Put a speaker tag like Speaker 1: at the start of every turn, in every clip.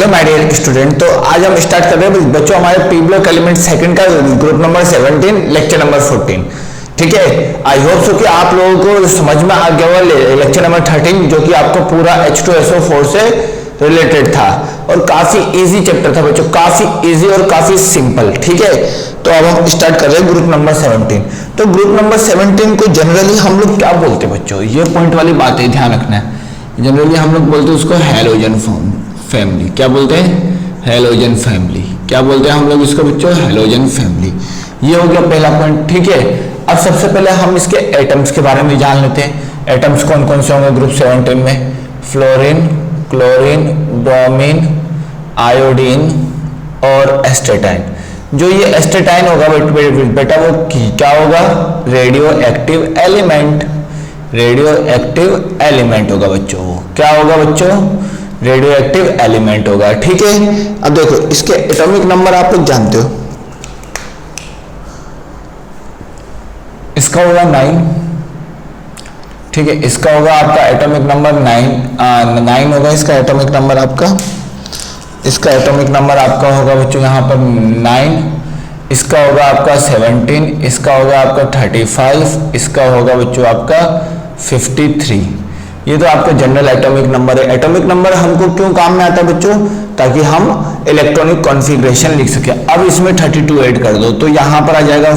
Speaker 1: Hello my dear student, तो आज हम स्टार्ट कर रहे हैं बच्चों हमारे पी ब्लॉक एलिमेंट सेकंड का ग्रुप नंबर 17 लेक्चर नंबर 14। ठीक है, आई होप सो कि आप लोगों को समझ में आ गया होगा लेक्चर नंबर 13 जो कि आपको पूरा H2SO4 से रिलेटेड था और काफी इजी चैप्टर था बच्चों, काफी इजी और काफी सिंपल। ठीक है, तो अब हम स्टार्ट कर रहे हैं ग्रुप नंबर 17। तो ग्रुप नंबर 17 को जनरली हम लोग क्या बोलते हैं बच्चों, ये पॉइंट वाली बात है, ध्यान रखना है। जनरली हम लोग बोलते हैं उसको हैलोजन फैमिली। क्या बोलते हैं? Halogen family. क्या बोलते हैं हम लोग इसको बच्चों? Halogen family. ये हो गया पहला पॉइंट। ठीक है, अब सबसे पहले हम इसके एटम्स के बारे में जान लेते हैं। एटम्स कौन कौन से होंगे ग्रुप 17 में? फ्लोरीन, क्लोरीन, ब्रोमीन, आयोडीन और एस्टेटाइन। जो ये एस्टेटाइन होगा बेटा वो क्या होगा? Radio active element. Radio active element होगा बच्चों। क्या होगा बच्चों? रेडियो एक्टिव एलिमेंट होगा। ठीक है, अब देखो इसके एटॉमिक नंबर आप लोग जानते हो, इसका होगा 9। ठीक है, इसका होगा आपका एटॉमिक नंबर 9 होगा इसका एटॉमिक नंबर आपका। इसका एटॉमिक नंबर आपका होगा बच्चों यहाँ पर 9। इसका होगा आपका 17, इसका होगा आपका 35, इसका होगा बच्चों आपका 53। ये तो आपका जनरल एटॉमिक नंबर है। एटॉमिक नंबर हमको क्यों काम में आता है बच्चों? ताकि हम इलेक्ट्रॉनिक कॉन्फ़िगरेशन लिख सके। अब इसमें 32 ऐड कर दो तो यहाँ पर आ जाएगा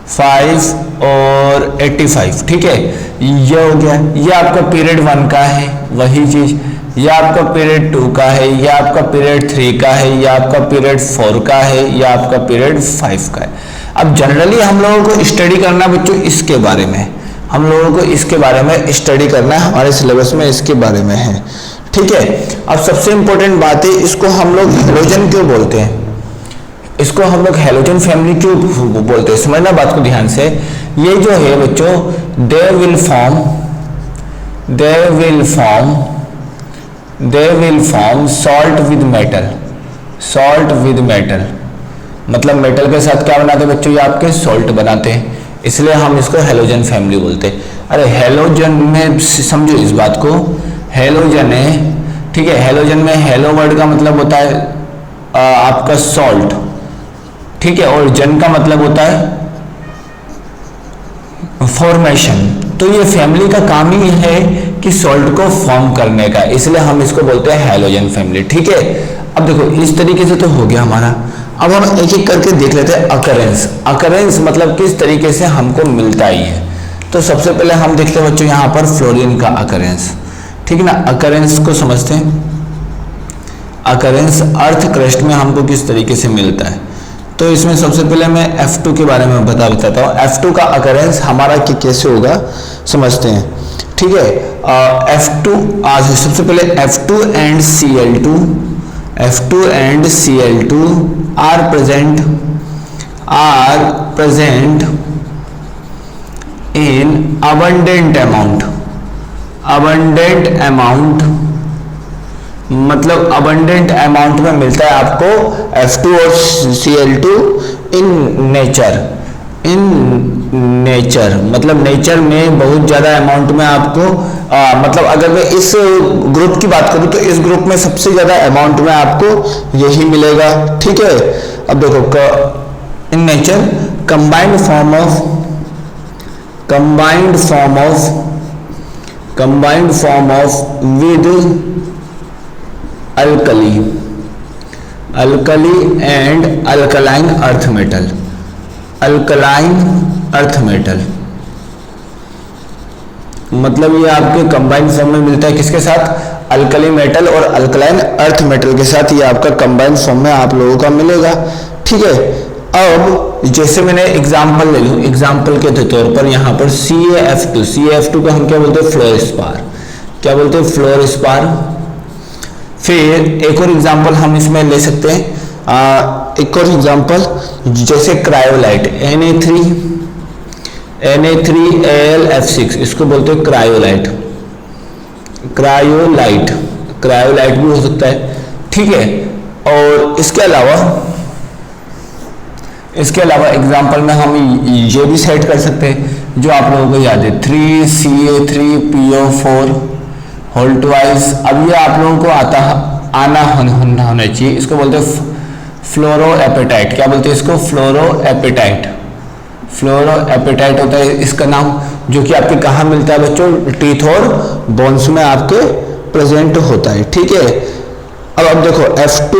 Speaker 1: 5 और 85। ठीक है, ये हो गया। ये आपका पीरियड 1 का है वही चीज, ये आपका पीरियड 2 का है, ये आपका पीरियड 3 का है, ये आपका पीरियड 4 का है, ये आपका पीरियड 5 का है। अब जनरली हम लोगों को स्टडी करना बच्चों इसके बारे में, हम लोगों को इसके बारे में स्टडी करना है, हमारे सिलेबस में इसके बारे में है। ठीक है, अब सबसे इंपॉर्टेंट बात है, इसको हम लोग हैलोजन क्यों बोलते हैं? इसको हम लोग हैलोजन फैमिली क्यों बोलते हैं? समझना बात को ध्यान से। ये जो है बच्चों they will form salt with metal. Salt with metal मतलब मेटल के साथ क्या बनाते हैं बच्चों? ये आपके सॉल्ट बनाते हैं, इसलिए हम इसको हैलोजन फैमिली बोलते हैं। अरे हैलोजन में समझो इस बात को, हैलोजन है, ठीक है, हैलोजन में हैलो वर्ड का मतलब होता है आपका सॉल्ट। ठीक है, और जन का मतलब होता है फॉर्मेशन। तो ये फैमिली का काम ही है कि सॉल्ट को फॉर्म करने का, इसलिए हम इसको बोलते हैं हैलोजन फैमिली। ठीक है, अब देखो इस तरीके से तो हो गया हमारा। अब हम एक एक करके देख लेते हैं अकरेंस। अकरेंस मतलब किस तरीके से हमको मिलता ही है। तो सबसे पहले हम देखते हैं बच्चों यहाँ पर फ्लोरीन का अकरेंस। ठीक है ना, अकरेंस को समझते हैं। अकरेंस अर्थ क्रस्ट में हमको किस तरीके से मिलता है। तो इसमें सबसे पहले मैं F2 के बारे में बताता हूँ। F2 का अकरेंस हमारा कैसे होगा समझते हैं। ठीक है, F2 सबसे पहले F2 and Cl2 are present in abundant amount मतलब abundant amount में मिलता है आपको F2 और Cl2 in nature मतलब नेचर में बहुत ज्यादा अमाउंट में आपको मतलब अगर मैं इस ग्रुप की बात करूं तो इस ग्रुप में सबसे ज्यादा अमाउंट में आपको यही मिलेगा। ठीक है, अब देखो in nature combined form of with alkali and alkaline earth metal मतलब ये आपके कंबाइंड फॉर्म में मिलता है किसके साथ? अल्कली मेटल और अल्कलाइन अर्थ मेटल के साथ ये आपका कंबाइंड फॉर्म में आप लोगों का मिलेगा। ठीक है, अब जैसे मैंने एग्जांपल ले लूं, एग्जांपल के तौर पर यहाँ पर CaF2 को हम क्या बोलते हैं? फ्लोरस्पार। क्या बोलते हैं? फ्लोरस्पार। फिर एक और एग्जांपल हम इसमें ले सकते हैं, एक और एग्जांपल जैसे क्रायोलाइट Na3AlF6 इसको बोलते हैं क्रायोलाइट भी हो सकता है। ठीक है, और इसके अलावा एग्जांपल में हम ये भी सेट कर सकते हैं जो आप लोगों को याद है 3Ca3PO4 होल ट्वाइस। अब ये आप लोगों को आता आना होना चाहिए। इसको बोलते हैं फ्लोरोएपेटाइट। क्या बोलते हैं इसको? फ्लोरोएपेटाइट। फ्लोरोएपेटाइट होता है इसका नाम, जो कि आपके कहाँ मिलता है बच्चों? टीथ और बोन्स में आपके प्रेजेंट होता है। ठीक है, अब देखो F2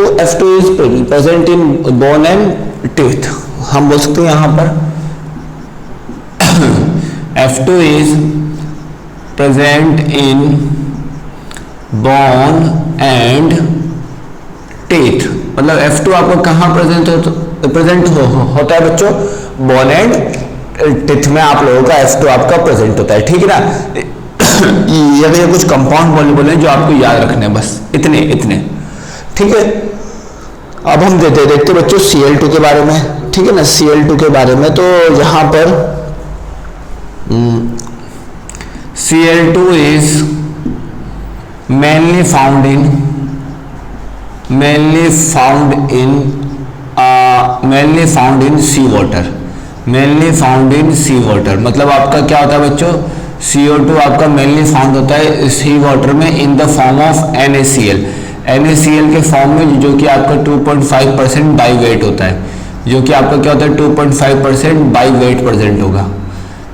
Speaker 1: is present in bone and teeth. हम बोल सकते हैं यहां पर F2 is present in bone and teeth. मतलब F2 आपको कहां प्रेजेंट होता है बच्चों? बोन एंड टीथ में आप लोगों का F2 आपका प्रेजेंट होता है। ठीक है ना। ये कुछ कंपाउंड बोले जो आपको याद रखने, बस इतने। ठीक है, अब हम देखते बच्चों Cl2 के बारे में। ठीक है ना, Cl2 के बारे में तो यहाँ पर Cl2 is mainly found in sea water। मतलब आपका क्या होता है बच्चों? CO2 आपका मेनली फाउंड होता है सी वाटर में in the form of NaCl। NaCl के फॉर्म में, जो कि आपका 2.5% बाई वेट होता है, जो कि आपका क्या होता है? 2.5% बाई वेट प्रेजेंट होगा।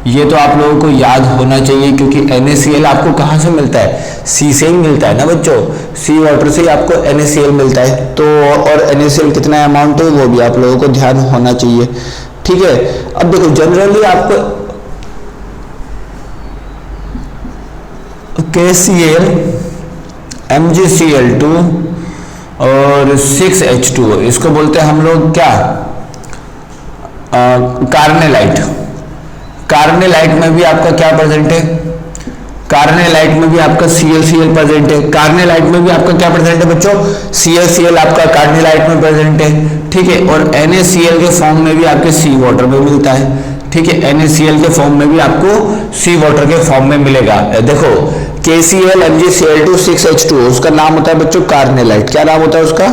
Speaker 1: ये तो आप लोगों को याद होना चाहिए, क्योंकि NaCl आपको कहाँ से मिलता है? सी से ही मिलता है ना बच्चों, सी वाटर से ही आपको NaCl मिलता है। तो और NaCl कितना अमाउंट है वो भी आप लोगों को ध्यान होना चाहिए। ठीक है, अब देखो जनरली आपको KCl, MgCl2 और 6H2O, इसको बोलते हैं हम लोग क्या? कार्नेलाइट। कार्नेलाइट में भी आपका क्या प्रेजेंट है? कार्नेलाइट में भी आपका ClCl प्रेजेंट है। कार्नेलाइट में भी आपका क्या प्रेजेंट है बच्चों? ClCl आपका कार्नेलाइट में प्रेजेंट है। ठीक है, और NaCl के फॉर्म में भी आपके सी वाटर में मिलता है। ठीक है, NaCl के फॉर्म में भी आपको सी वाटर के फॉर्म में मिलेगा। देखो KCl, MgCl2, 6H2O, उसका नाम होता है बच्चों कार्नेलाइट। क्या नाम होता है उसका?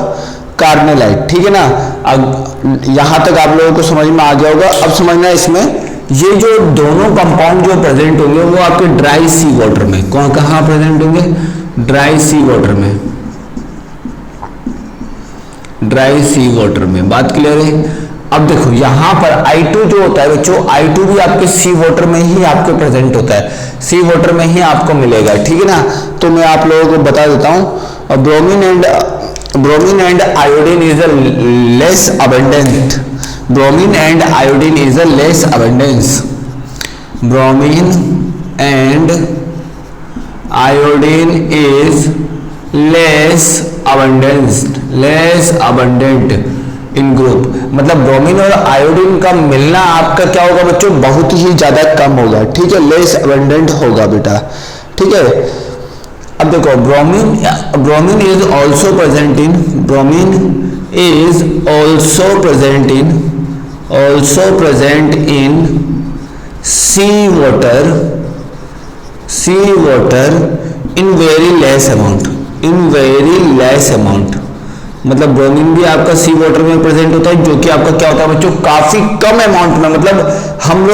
Speaker 1: कार्नेलाइट। ठीक है ना, अब यहां तक आप लोगों को समझ में आ गया होगा। अब समझना इसमें, ये जो दोनों कंपाउंड जो प्रेजेंट होंगे वो आपके ड्राई सी वाटर में, कहां प्रेजेंट होंगे? ड्राई सी वाटर में। ड्राई सी वाटर में, बात क्लियर है? अब देखो यहां पर I2 जो होता है बच्चों, I2 भी आपके सी वाटर में ही आपके प्रेजेंट होता है, सी वाटर में ही आपको मिलेगा। ठीक है ना, तो मैं आप लोगों को बता देता हूं, bromine and iodine is a less abundant. Bromine and iodine is a less abundance. Bromine and iodine is less abundant in group. मतलब ब्रोमीन और आयोडीन का मिलना आपका क्या होगा बच्चों? बहुत ही ज्यादा कम होगा। ठीक है, लेस अबंडेंट होगा बेटा। ठीक है, अब देखो bromine is also present in sea water in very less amount. मतलब ब्रोमीन भी आपका सी वाटर में प्रेजेंट होता है, जो कि आपका क्या होता है बच्चों? काफी कम अमाउंट में। मतलब हम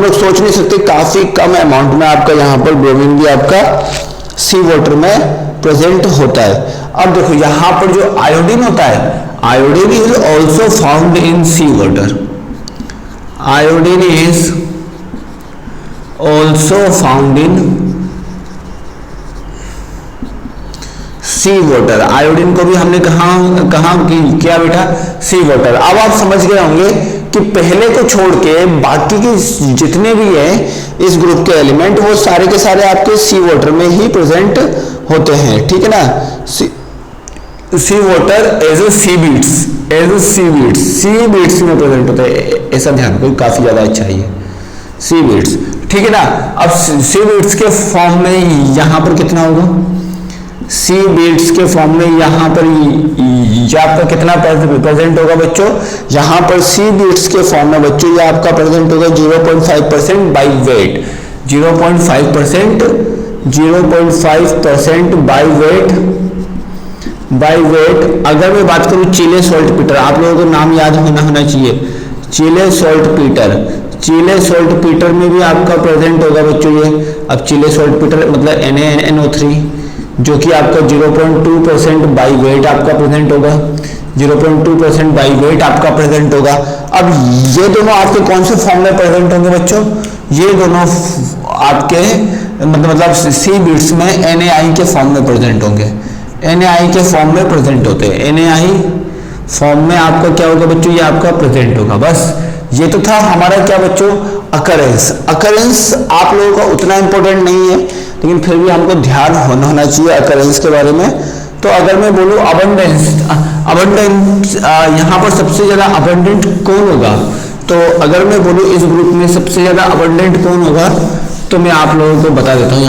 Speaker 1: लोग सोच नहीं सकते, काफी कम अमाउंट में आपका यहाँ पर ब्रोमीन भी आपका सी वाटर में प्रेजेंट होता है। अब देखो यहाँ पर जो आयोडीन होता है, iodine is also found in sea water. Iodine is also found in sea water. Iodine को भी हमने कहा किया बेटा? Sea water. अब आप समझ गए होंगे कि पहले को छोड़ के बाकी के जितने भी हैं इस ग्रुप के एलिमेंट, वो सारे के सारे आपके सी वाटर में ही प्रेजेंट होते हैं। ठीक है ना, sea water as a sea beats में प्रेजेंट होता है, ऐसा ध्यान रखो, काफी ज्यादा अच्छा है ये सी बीट्स। ठीक है ना, अब सी बीट्स के फॉर्म में यहां पर कितना होगा? सी बीट्स के फॉर्म में यहां पर ये आपका कितना प्रेजेंट होगा बच्चों? यहां पर सी बीट्स के फॉर्म में बच्चों ये आपका प्रेजेंट होगा 0.5% बाई वेट। 0.5% by wait. अगर मैं बात करूं चिले सॉल्टपीटर, आप लोगों को नाम याद होना चाहिए, चिले सॉल्टपीटर में भी आपका प्रेजेंट होगा बच्चों ये। अब चिले सॉल्टपीटर मतलब NaNO3, जो कि आपका 0.2% बाई वेट आपका प्रेजेंट होगा, 0.2% बाई वेट आपका प्रेजेंट होगा। अब ये दोनों आपके कौन से फॉर्म में प्रेजेंट होंगे बच्चों? ये दोनों आपके मतलब सी बिट्स में NaI के फॉर्म में प्रेजेंट होंगे, NaI के फॉर्म में प्रेजेंट होते हैं। NaI फॉर्म में आपका क्या होगा बच्चों? ये आपका प्रेजेंट होगा। बस ये तो था हमारा क्या बच्चों? अकरेंस। अकरेंस आप लोगों का उतना इंपॉर्टेंट नहीं है, लेकिन फिर भी हमको ध्यान होना चाहिए अकरेंस के बारे में। तो अगर मैं बोलूँ अबंडेंस, यहाँ पर सबसे ज्यादा अबंडेंट कौन होगा? तो अगर मैं बोलूँ इस ग्रुप में सबसे ज्यादा अबंडेंट कौन होगा, तो मैं आप लोगों को बता देता हूँ।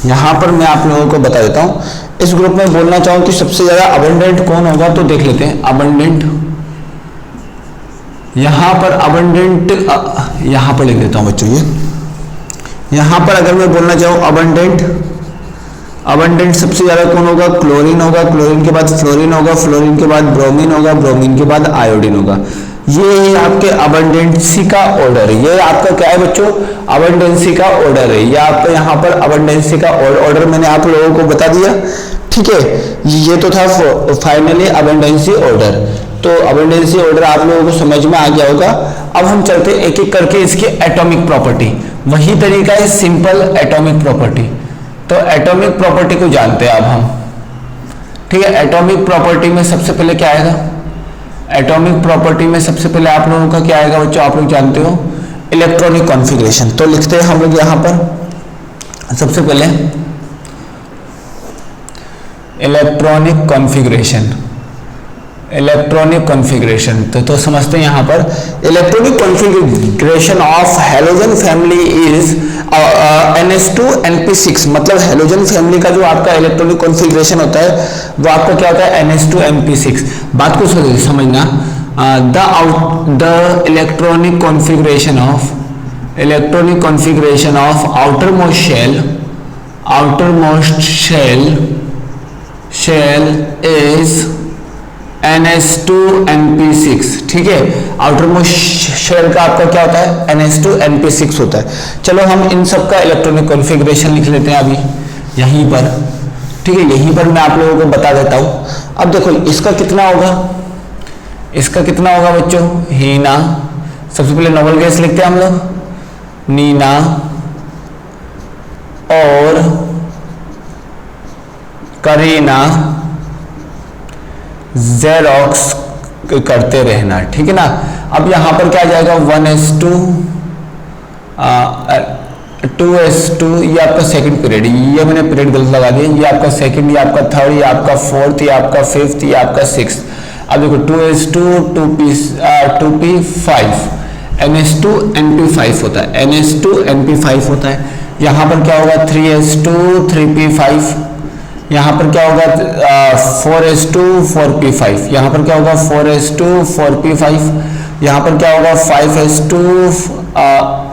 Speaker 1: यहाँ पर मैं आप लोगों को बता देता हूँ। इस ग्रुप में बोलना चाहूँ कि सबसे ज्यादा अबंडेंट कौन होगा, तो देख लेते हैं। अबंडेंट, यहाँ पर अबंडेंट, यहाँ पर लिख देता हूँ बच्चों। ये यहाँ पर अगर मैं बोलना चाहूँ अबंडेंट सबसे ज्यादा कौन होगा? क्लोरीन होगा, क्लोरीन के बाद फ्लोरीन होगा, फ्लोरीन के बाद ब्रोमीन होगा, ब्रोमीन के बाद आयोडीन होगा। ये आपके अबंडेंसी का ऑर्डर है। ये आपका क्या है बच्चों? अबंडेंसी का ऑर्डर है। ये आपका यहाँ पर अबंडेंसी का ऑर्डर मैंने आप लोगों को बता दिया, ठीक है। ये तो था फाइनली अबंडेंसी ऑर्डर। तो अबंडेंसी ऑर्डर आप लोगों को समझ में आ गया होगा। अब हम चलते एक एक करके इसकी एटॉमिक प्रॉपर्टी। वही तरीका है सिंपल एटॉमिक प्रॉपर्टी। तो एटॉमिक प्रॉपर्टी को जानते हैं अब हम, ठीक है। एटॉमिक प्रॉपर्टी में सबसे पहले क्या आएगा? एटॉमिक प्रॉपर्टी में सबसे पहले आप लोगों का क्या आएगा बच्चों? आप लोग जानते हो इलेक्ट्रॉनिक कॉन्फ़िगरेशन। तो लिखते हैं हम लोग यहाँ पर सबसे पहले इलेक्ट्रॉनिक कॉन्फ़िगरेशन। इलेक्ट्रॉनिक कॉन्फ़िगरेशन तो समझते हैं यहाँ पर electronic configuration of halogen family is NH2NP6। मतलब हैलोजन फैमिली का जो आपका इलेक्ट्रॉनिक कॉन्फ़िगरेशन होता है वो आपका क्या होता है? NH2NP6। बात को समझना। The electronic configuration of outermost shell is NH2NP6, ठीक है। आउटरमोस्ट शेल का आपका क्या होता है? NH2NP6 होता है। चलो हम इन सब का इलेक्ट्रॉनिक कॉन्फ़िगरेशन लिख लेते हैं अभी यहीं पर, ठीक है। यहीं पर मैं आप लोगों को बता देता हूँ। अब देखो इसका कितना होगा? इसका कितना होगा बच्चों? हीना, सबसे पहले नोबल गैस लिखते हैं हम लोग, नीना और करीना, जेरोक्स करते रहना, ठीक है ना। अब यहां पर क्या आ जाएगा? 1s2 2s2, ये आपका सेकंड पीरियड, ये मैंने पीरियड गलत लगा दिया। ये आपका सेकंड, ये आपका थर्ड, ये आपका फोर्थ, ये आपका फिफ्थ, ये आपका सिक्स। अब देखो 2s2 2p5 NH2NP5 होता है, NH2NP5 होता है। यहाँ पर क्या होगा? 3s2 3p5। यहाँ पर क्या होगा? 4s2 4p5। यहाँ पर क्या होगा? 4s2 4p5। यहाँ पर क्या होगा? 5s2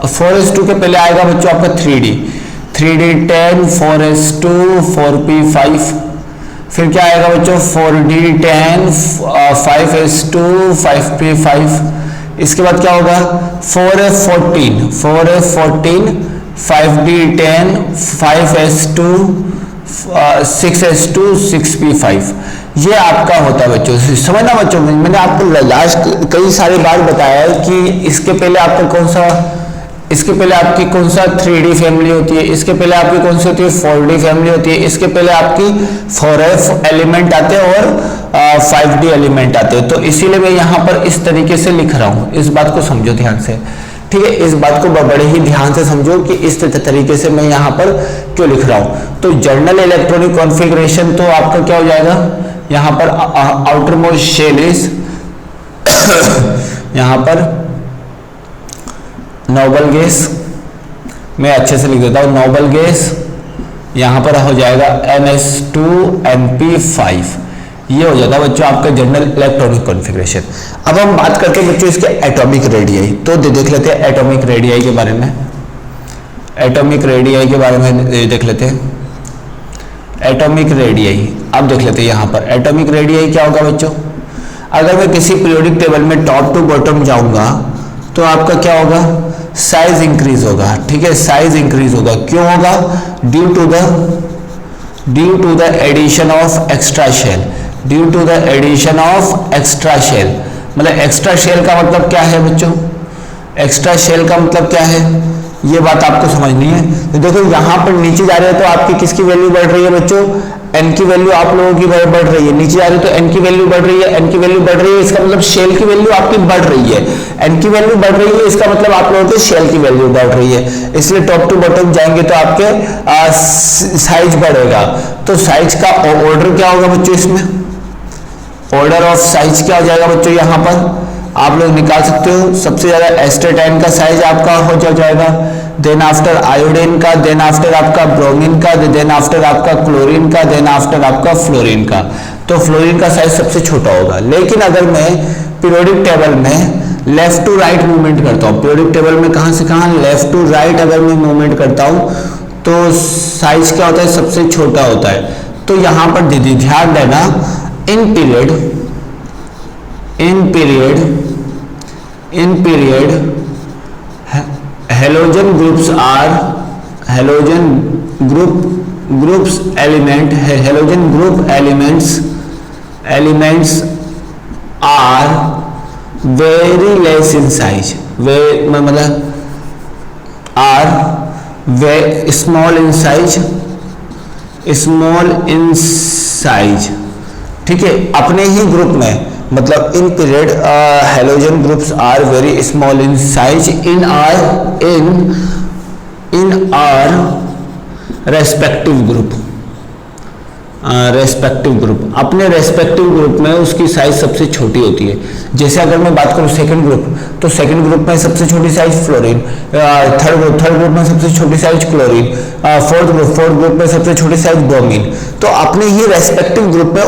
Speaker 1: 4s2 के पहले आएगा बच्चों आपका 3d10 4s2 4p5। फिर क्या आएगा बच्चों? 4d10 5s2 5p5। इसके बाद क्या होगा? 4f14 5d10 5s2 6s2 6p5। ये आपका होता है बच्चों। समझना बच्चों, मैंने आपको लास्ट कई सारी बार बताया है कि इसके पहले आपका कौन सा, इसके पहले आपकी कौन सा 3D फैमिली होती है, इसके पहले आपकी कौन सी होती है 4D फैमिली होती है, इसके पहले आपकी 4f एलिमेंट आते हैं और 5D एलिमेंट आते हैं। तो इसीलिए मैं यहाँ पर इस तरीके से लिख रहा हूँ। इस बात को समझो ध्यान से, ठीक है। इस बात को बड़े ही ध्यान से समझो कि इस तरीके से मैं यहाँ पर क्यों लिख रहा हूँ। तो जर्नल इलेक्ट्रॉनिक कॉन्फ़िगरेशन तो आपका क्या हो जाएगा? यहाँ पर आउटर मोस्ट शेल इज यहाँ पर नोबल गैस, मैं अच्छे से लिख देता हूँ, नोबल गैस यहाँ पर हो जाएगा NH2NP5। ये हो जाता है बच्चों आपका जनरल इलेक्ट्रॉनिक कॉन्फ़िगरेशन। अब हम बात करते हैं बच्चों इसके एटॉमिक रेडियाई। तो देख लेते हैं एटॉमिक रेडियाई के बारे में। एटॉमिक रेडियाई के बारे में देख लेते हैं। एटॉमिक रेडियाई अब देख लेते हैं। यहाँ पर एटॉमिक रेडियाई क्या होगा बच्चों? अगर मैं किसी पीरियोडिक टेबल में टॉप टू बॉटम जाऊंगा तो आपका क्या होगा? साइज इंक्रीज होगा, ठीक है। साइज इंक्रीज होगा, क्यों होगा? Due to the due to the addition of extra shell, due to the addition of extra shell. मतलब एक्स्ट्रा शेल का मतलब क्या है बच्चों, एक्स्ट्रा शेल का मतलब क्या है, ये बात आपको समझनी है। तो देखो यहाँ पर नीचे जा रहे हो तो आपकी किसकी वैल्यू बढ़ रही है बच्चों, एन की वैल्यू आप लोगों की बढ़ रही है। नीचे जा रहे हो तो एन की वैल्यू बढ़ रही है, एन की वैल्यू बढ़ रही है, इसका मतलब शेल की वैल्यू आपकी बढ़ रही है। एन की वैल्यू बढ़ रही है, इसका मतलब आप लोगों के शेल की वैल्यू बढ़ रही है। इसलिए टॉप टू बॉटम जाएंगे तो आपके साइज बढ़ेगा। तो साइज का ऑर्डर क्या होगा बच्चों, इसमें ऑर्डर ऑफ साइज क्या हो जाएगा बच्चों, यहाँ पर आप लोग निकाल सकते हो। सबसे ज्यादा एस्टेटाइन का साइज आपका हो जाएगा, देन आफ्टर आयोडीन का, देन आफ्टर आपका ब्रोमीन का, देन आफ्टर आपका क्लोरीन का, देन आफ्टर आपका फ्लोरीन का। तो फ्लोरीन का साइज सबसे छोटा होगा। लेकिन अगर मैं पीरियोडिक टेबल में लेफ्ट टू राइट मूवमेंट करता हूँ, पीरियोडिक टेबल में कहां से कहां लेफ्ट टू राइट अगर मैं मूवमेंट करता हूं तो साइज क्या होता है, सबसे छोटा होता है। तो यहां पर दीदी ध्यान देना, in period halogen groups are, halogen groups element, halogen group elements are very less in size, मतलब are way small in size, ठीक है। अपने ही ग्रुप में, मतलब in period halogen groups are very small in size in are respective group, अपने respective group में उसकी साइज सबसे छोटी होती है। जैसे अगर मैं बात करूं सेकंड ग्रुप, तो सेकंड ग्रुप में सबसे छोटी साइज फ्लोरीन, थर्ड ग्रुप में सबसे छोटी साइज क्लोरीन, फोर्थ ग्रुप में सबसे छोटी साइज ब्रोमीन। तो अपने ही रेस्पेक्टिव ग्रुप में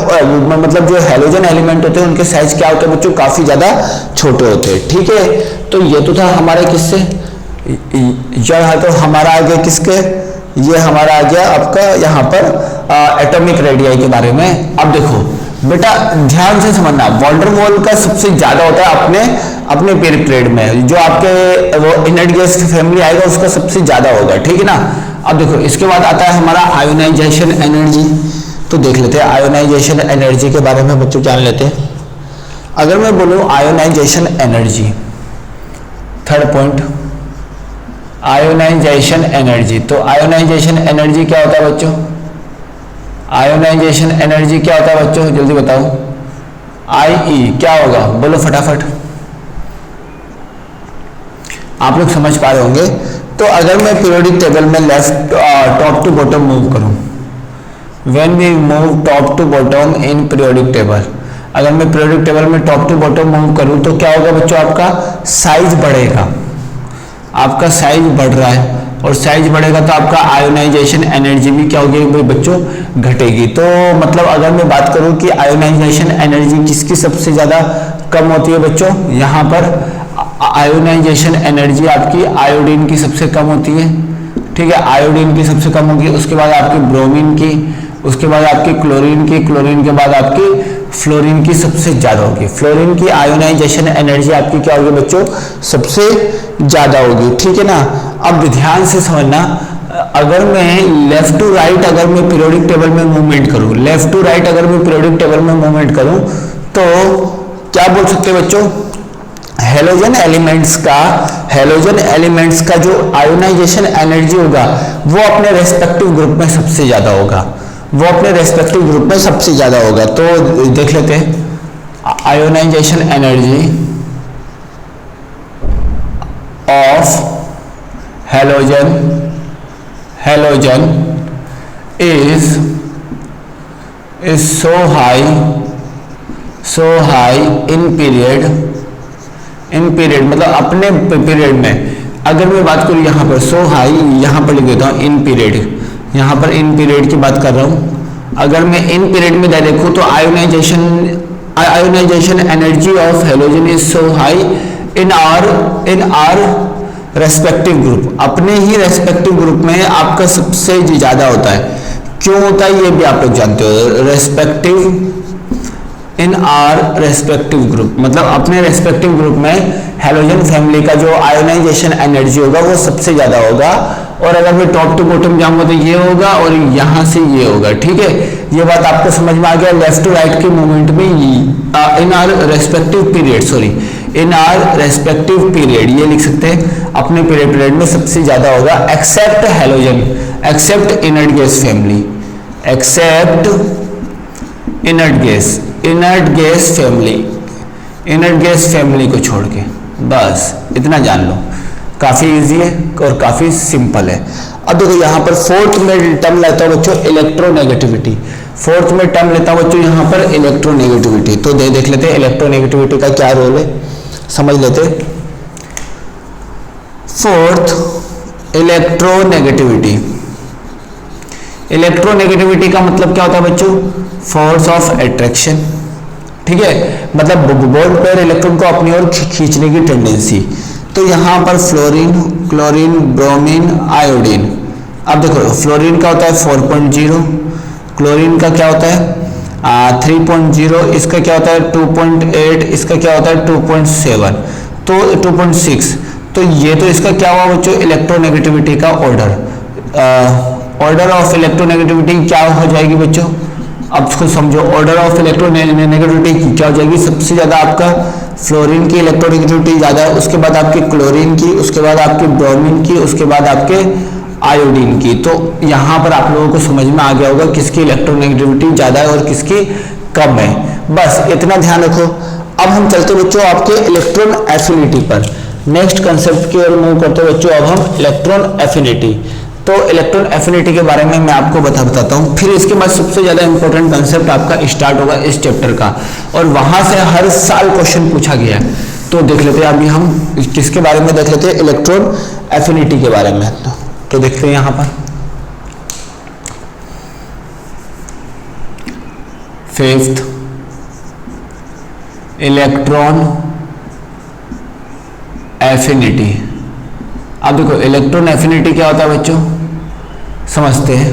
Speaker 1: मतलब जो हेलोजन एलिमेंट होते हैं उनके साइज क्या होते हैं बच्चों, काफी ज्यादा छोटे होते हैं, ठीक है। तो ये तो था हमारे किससे, यह तो हमारा आ गया किसके, ये हमारा आ गया आपका यहाँ पर एटॉमिक रेडियाई के बारे में। अब देखो बेटा ध्यान से समझना, वॉल्डर वॉल का सबसे ज्यादा होता है अपने पीरियड में, जो आपके वो इनर्ट गैस फैमिली आएगा उसका सबसे ज्यादा होगा, ठीक है ना। अब देखो इसके बाद आता है हमारा आयोनाइजेशन एनर्जी। तो देख लेते हैं आयोनाइजेशन एनर्जी के बारे में बच्चों, जान लेते हैं। अगर मैं बोलूं ionization energy, third point ionization energy, तो आयोनाइजेशन एनर्जी क्या होता है बच्चों, आयोनाइजेशन एनर्जी क्या होता है बच्चों, जल्दी बताओ। आई क्या होगा, बोलो फटाफट, आप लोग समझ पा रहे होंगे। तो अगर मैं पीरियोडिक टेबल में left top to bottom move करूं, when we move top to bottom in periodic table, अगर मैं पीरियोडिक टेबल में टॉप टू बॉटम मूव करूं तो क्या होगा बच्चों, आपका साइज बढ़ेगा, आपका साइज बढ़ रहा है, और साइज बढ़ेगा तो आपका आयोनाइजेशन एनर्जी भी क्या होगी भाई बच्चों, घटेगी। तो मतलब अगर मैं बात करूं कि आयोनाइजेशन एनर्जी किसकी सबसे ज्यादा कम होती है बच्चों, यहाँ पर आयोनाइजेशन एनर्जी आपकी आयोडीन की सबसे कम होती है, ठीक है, आयोडीन की सबसे कम होगी, उसके बाद आपकी ब्रोमीन की, उसके बाद आपकी क्लोरीन की, क्लोरीन के बाद आपकी फ्लोरीन की सबसे ज्यादा होगी। फ्लोरीन की आयोनाइजेशन एनर्जी आपकी क्या होगी बच्चों, सबसे ज्यादा होगी, ठीक है ना। अब ध्यान से समझना, अगर मैं लेफ्ट टू राइट अगर मैं पीरियोडिक टेबल में मूवमेंट करूं, लेफ्ट टू राइट अगर मैं पीरियोडिक टेबल में मूवमेंट करूं तो क्या बोल सकते हैं बच्चों, हेलोजन एलिमेंट्स का जो आयोनाइजेशन एनर्जी होगा वो अपने रेस्पेक्टिव ग्रुप में सबसे ज्यादा होगा, वो अपने रेस्पेक्टिव ग्रुप में सबसे ज्यादा होगा। तो देख लेते हैं ionization energy of halogen is so high in period मतलब अपने पीरियड में। अगर मैं बात करूं यहाँ पर so high, यहाँ पर लिख देता हूँ इन पीरियड, यहाँ पर इन पीरियड की बात कर रहा हूँ। अगर मैं इन पीरियड में देखूं तो ionization energy of halogen is so high in are respective group, अपने ही रेस्पेक्टिव ग्रुप में आपका सबसे ज्यादा होता है। क्यों होता है ये भी आप लोग जानते हो, इन आर रेस्पेक्टिव ग्रुप, मतलब अपने रेस्पेक्टिव ग्रुप में हैलोजन फैमिली का जो आयोनाइजेशन एनर्जी होगा वो सबसे ज्यादा होगा। और अगर मैं टॉप टू बॉटम जाऊंगा तो ये होगा और यहां से ये होगा। ठीक है, ये बात आपको समझ में आ गया। लेफ्ट टू राइट के मूवमेंट में इन are respective period, sorry in are respective period, ये लिख सकते हैं अपने पीरियड में सबसे ज्यादा होगा, except halogen, except inert gas family, except inert gas family, inert gas family को छोड़ के, बस इतना जान लो। काफी इजी है और काफी सिंपल है। अब देखो यहाँ पर फोर्थ में टर्म लेता हूँ बच्चों इलेक्ट्रोनेगेटिविटी, फोर्थ में टर्म लेता हूँ बच्चों यहाँ पर इलेक्ट्रोनेगेटिविटी। तो देख लेते हैं इलेक्ट्रोनेगेटिविटी का क्या रोल है, समझ लेते। फोर्थ इलेक्ट्रोनेगेटिविटी, इलेक्ट्रोनेगेटिविटी का मतलब क्या होता है बच्चों, फोर्स ऑफ अट्रैक्शन। ठीक है, मतलब बोर्ड पर इलेक्ट्रॉन को अपनी ओर खींचने की टेंडेंसी। तो यहाँ पर फ्लोरीन, क्लोरीन, ब्रोमीन, आयोडीन। अब देखो फ्लोरीन का होता है 4.0, क्लोरीन का क्या होता है 3.0, इसका क्या होता है 2.8, इसका क्या होता है 2.7, तो 2.6। तो ये तो इसका क्या हुआ बच्चों, इलेक्ट्रोनेगेटिविटी का ऑर्डर ऑफ इलेक्ट्रोनेगेटिविटी क्या हो जाएगी बच्चों, अब खुद समझो। ऑर्डर ऑफ इलेक्ट्रोनेगेटिविटी क्या हो जाएगी, सबसे ज्यादा आपका फ्लोरीन की इलेक्ट्रोनेगेटिविटी ज्यादा है, उसके बाद आपकी क्लोरीन की, उसके बाद आपकी ब्रोमीन की, उसके बाद आपके आयोडीन की। तो यहाँ पर आप लोगों को समझ में आ गया होगा किसकी इलेक्ट्रोनेगेटिविटी ज्यादा है और किसकी कम है, बस इतना ध्यान रखो। अब हम चलते बच्चों आपके इलेक्ट्रॉन एफिनिटी पर, नेक्स्ट कंसेप्ट की ओर मूव करते बच्चों अब हम इलेक्ट्रॉन एफिनिटी। तो इलेक्ट्रॉन एफिनिटी के बारे में मैं आपको बताता हूँ, फिर इसके बाद सबसे ज्यादा इंपॉर्टेंट कंसेप्ट आपका स्टार्ट होगा इस चैप्टर का, और वहां से हर साल क्वेश्चन पूछा गया है। तो देख लेते हैं अभी हम किसके बारे में देख लेते हैं, इलेक्ट्रॉन एफिनिटी के बारे में। तो देखते हैं यहाँ पर फिफ्थ इलेक्ट्रॉन एफिनिटी। अब देखो इलेक्ट्रॉन एफिनिटी क्या होता है बच्चों, समझते हैं।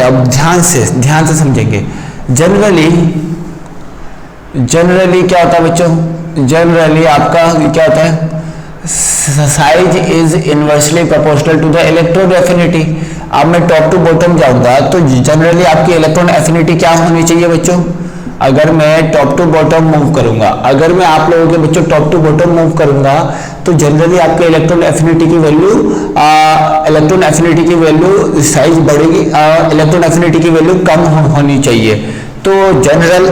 Speaker 1: अब ध्यान से समझेंगे। जनरली क्या होता है बच्चों, जनरली आपका क्या होता है, size is inversely proportional to the electron affinity. अब मैं टॉप टू बॉटम जाऊंगा तो जनरली आपकी इलेक्ट्रॉन एफिनिटी क्या होनी चाहिए बच्चों, अगर मैं टॉप टू बॉटम मूव करूंगा, अगर मैं आप लोगों के बच्चों टॉप टू बॉटम मूव करूंगा तो जनरली आपके इलेक्ट्रॉन एफिनिटी की वैल्यू साइज बढ़ेगी, इलेक्ट्रॉन एफिनिटी की वैल्यू कम होनी चाहिए। तो general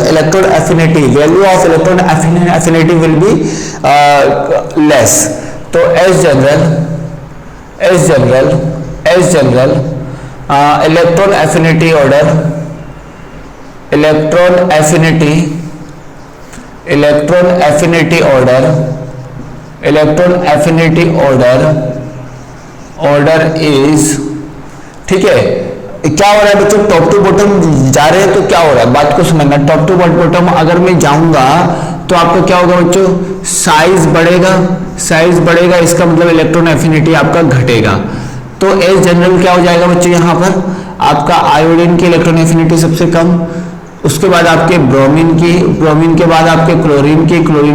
Speaker 1: electron affinity, value of electron affinity will be less. तो as general electron affinity order, electron affinity order is, ठीक है। क्या हो रहा है बच्चों, टॉप टू बॉटम जा रहे हैं तो क्या हो रहा है, बात को समझना। टॉप टू बॉटम अगर मैं जाऊंगा तो आपका क्या होगा बच्चों, साइज बढ़ेगा, इसका मतलब इलेक्ट्रॉन एफिनिटी आपका घटेगा। तो एज जनरल क्या हो जाएगा बच्चों, यहाँ पर आपका आयोडीन की इलेक्ट्रॉन एफिनिटी सबसे कम, उसके बाद आपके ब्रोमीन के बाद आपके क्लोरीन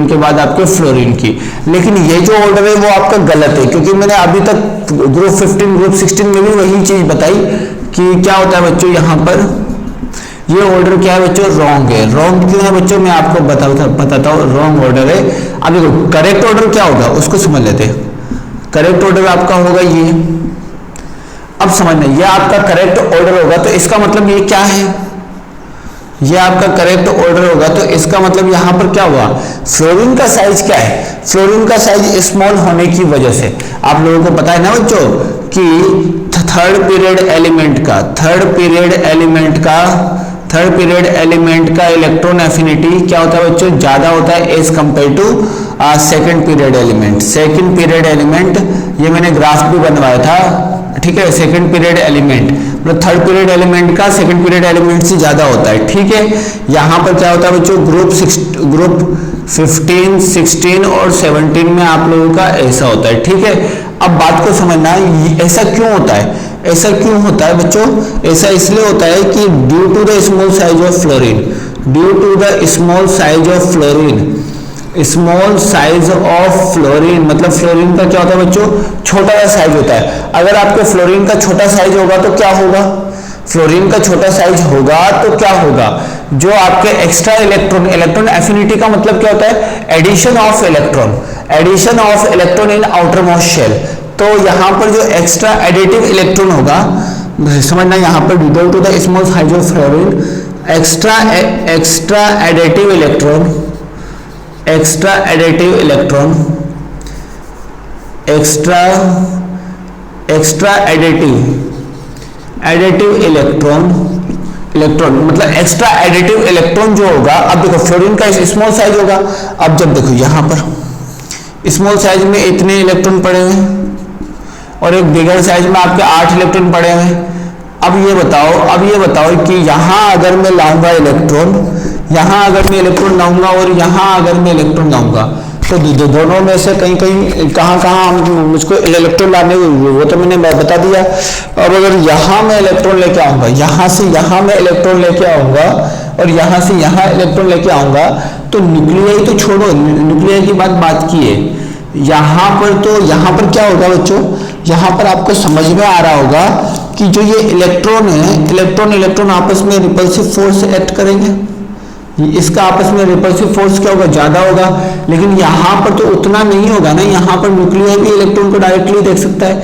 Speaker 1: के बाद आपके फ्लोरीन की। लेकिन ये जो ऑर्डर है वो आपका गलत है, क्योंकि मैंने अभी तक ग्रुप 15 ग्रुप 16 में भी वही चीज बताई कि क्या होता है बच्चों, यहाँ पर ये ऑर्डर क्या है बच्चों, रॉन्ग है। रॉन्ग क्यों है बच्चों, मैं आपको बताता हूँ, रॉन्ग ऑर्डर है। अब देखो करेक्ट ऑर्डर क्या होगा उसको समझ लेते हैं। करेक्ट ऑर्डर आपका होगा ये, अब समझना, ये आपका करेक्ट ऑर्डर होगा तो इसका मतलब ये क्या है, ये आपका करेक्ट ऑर्डर होगा तो इसका मतलब यहां पर क्या हुआ, फ्लोरीन का साइज क्या है, फ्लोरीन का साइज स्मॉल होने की वजह से। आप लोगों को पता है ना बच्चों कि थर्ड पीरियड एलिमेंट का इलेक्ट्रॉन एफिनिटी क्या होता है बच्चों, ज्यादा होता है as compared to second period element. ये मैंने ग्राफ भी बनवाया था, ठीक है। सेकंड पीरियड एलिमेंट मतलब थर्ड पीरियड एलिमेंट का सेकंड पीरियड एलिमेंट से ज्यादा होता है, ठीक है। यहाँ पर क्या होता है बच्चों, ग्रुप 15, 16 और 17 में आप लोगों का ऐसा होता है, ठीक है। अब बात को समझना, ऐसा क्यों होता है बच्चों, ऐसा इसलिए होता है कि due to the small size of fluorine, due to the small size of fluorine. Small size of fluorine मतलब फ्लोरीन का क्या होता है बच्चों, छोटा सा साइज होता है। अगर आपके फ्लोरीन का छोटा साइज होगा तो क्या होगा, फ्लोरीन का छोटा साइज होगा तो क्या होगा, जो आपके एक्स्ट्रा इलेक्ट्रॉन, इलेक्ट्रॉन एफिनिटी का मतलब क्या होता है, addition of electron, addition of electron in outermost shell. तो यहाँ पर जो एक्स्ट्रा एडिटिव इलेक्ट्रॉन होगा, समझना यहाँ पर due to the small size of fluorine, extra additive electron, extra additive electron, extra additive electron मतलब एक्स्ट्रा एडिटिव इलेक्ट्रॉन जो होगा। अब देखो फ्लोरीन का स्मॉल साइज होगा, अब जब देखो यहाँ पर स्मॉल साइज में इतने इलेक्ट्रॉन पड़े हुए हैं और एक बिगर साइज में आपके 8 इलेक्ट्रॉन पड़े हुए हैं। अब ये बताओ कि यहाँ अगर मैं लाऊंगा इलेक्ट्रॉन, यहाँ अगर मैं इलेक्ट्रॉन लाऊंगा और यहाँ अगर मैं इलेक्ट्रॉन लाऊंगा, तो दोनों में से कहीं कहाँ मुझको इलेक्ट्रॉन लाने, वो तो मैंने बता दिया। अब अगर यहाँ मैं इलेक्ट्रॉन लेके आऊंगा, यहाँ से यहाँ मैं इलेक्ट्रॉन लेके आऊंगा और यहाँ से यहाँ इलेक्ट्रॉन लेके आऊंगा, तो न्यूक्लियाई तो छोड़ो, न्यूक्लियाई की बात की है। यहाँ पर क्या होगा बच्चों, यहाँ पर आपको समझ में आ रहा होगा कि जो ये इलेक्ट्रॉन है, इलेक्ट्रॉन आपस में रिपल्सिव फोर्स एक्ट करेंगे, इसका आपस में रिपल्सिव फोर्स क्या होगा, ज्यादा होगा। लेकिन यहाँ पर तो उतना नहीं होगा ना, यहाँ पर न्यूक्लियाई भी इलेक्ट्रॉन को डायरेक्टली देख सकता है,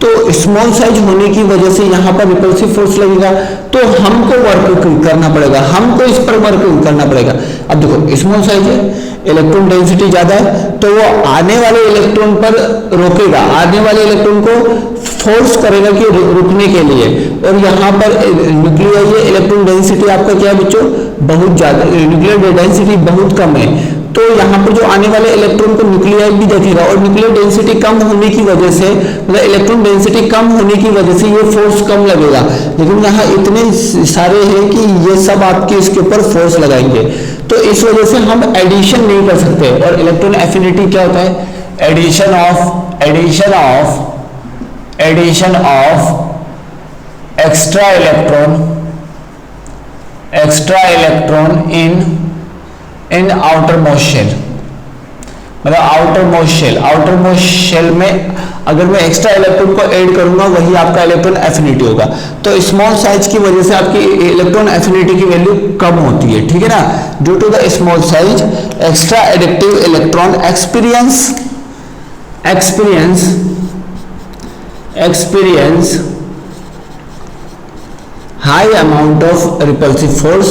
Speaker 1: तो स्मॉल साइज होने की वजह से यहाँ पर रिपल्सिव फोर्स लगेगा, तो हमको वर्क करना पड़ेगा, हमको इस पर वर्क करना पड़ेगा। अब देखो स्मॉल साइज है, इलेक्ट्रॉन डेंसिटी ज्यादा है, तो वो आने वाले इलेक्ट्रॉन पर रोकेगा, आने वाले इलेक्ट्रॉन को फोर्स करेगा कि रुकने के लिए। और यहाँ पर न्यूक्लियर इलेक्ट्रॉन डेंसिटी आपका क्या है बच्चों, बहुत ज्यादा, न्यूक्लियर डेंसिटी बहुत कम है, तो यहाँ पर जो आने वाले इलेक्ट्रॉन को न्यूक्लियर भी देखेगा और न्यूक्लियर डेंसिटी कम होने की वजह से, मतलब इलेक्ट्रॉन डेंसिटी कम होने की वजह से ये फोर्स कम लगेगा। लेकिन यहाँ इतने सारे हैं कि ये सब आपके इसके ऊपर फोर्स लगाएंगे, तो इस वजह से हम एडिशन नहीं कर सकते। और इलेक्ट्रॉन एफिनिटी क्या होता है, addition of extra electron in outermost shell, मतलब आउटर मोस्ट शेल में अगर मैं एक्स्ट्रा इलेक्ट्रॉन को ऐड करूंगा वही आपका इलेक्ट्रॉन एफिनिटी होगा। तो स्मॉल साइज की वजह से आपकी इलेक्ट्रॉन एफिनिटी की वैल्यू कम होती है, ठीक है ना। Due to the small size extra additive electron experience high amount of repulsive force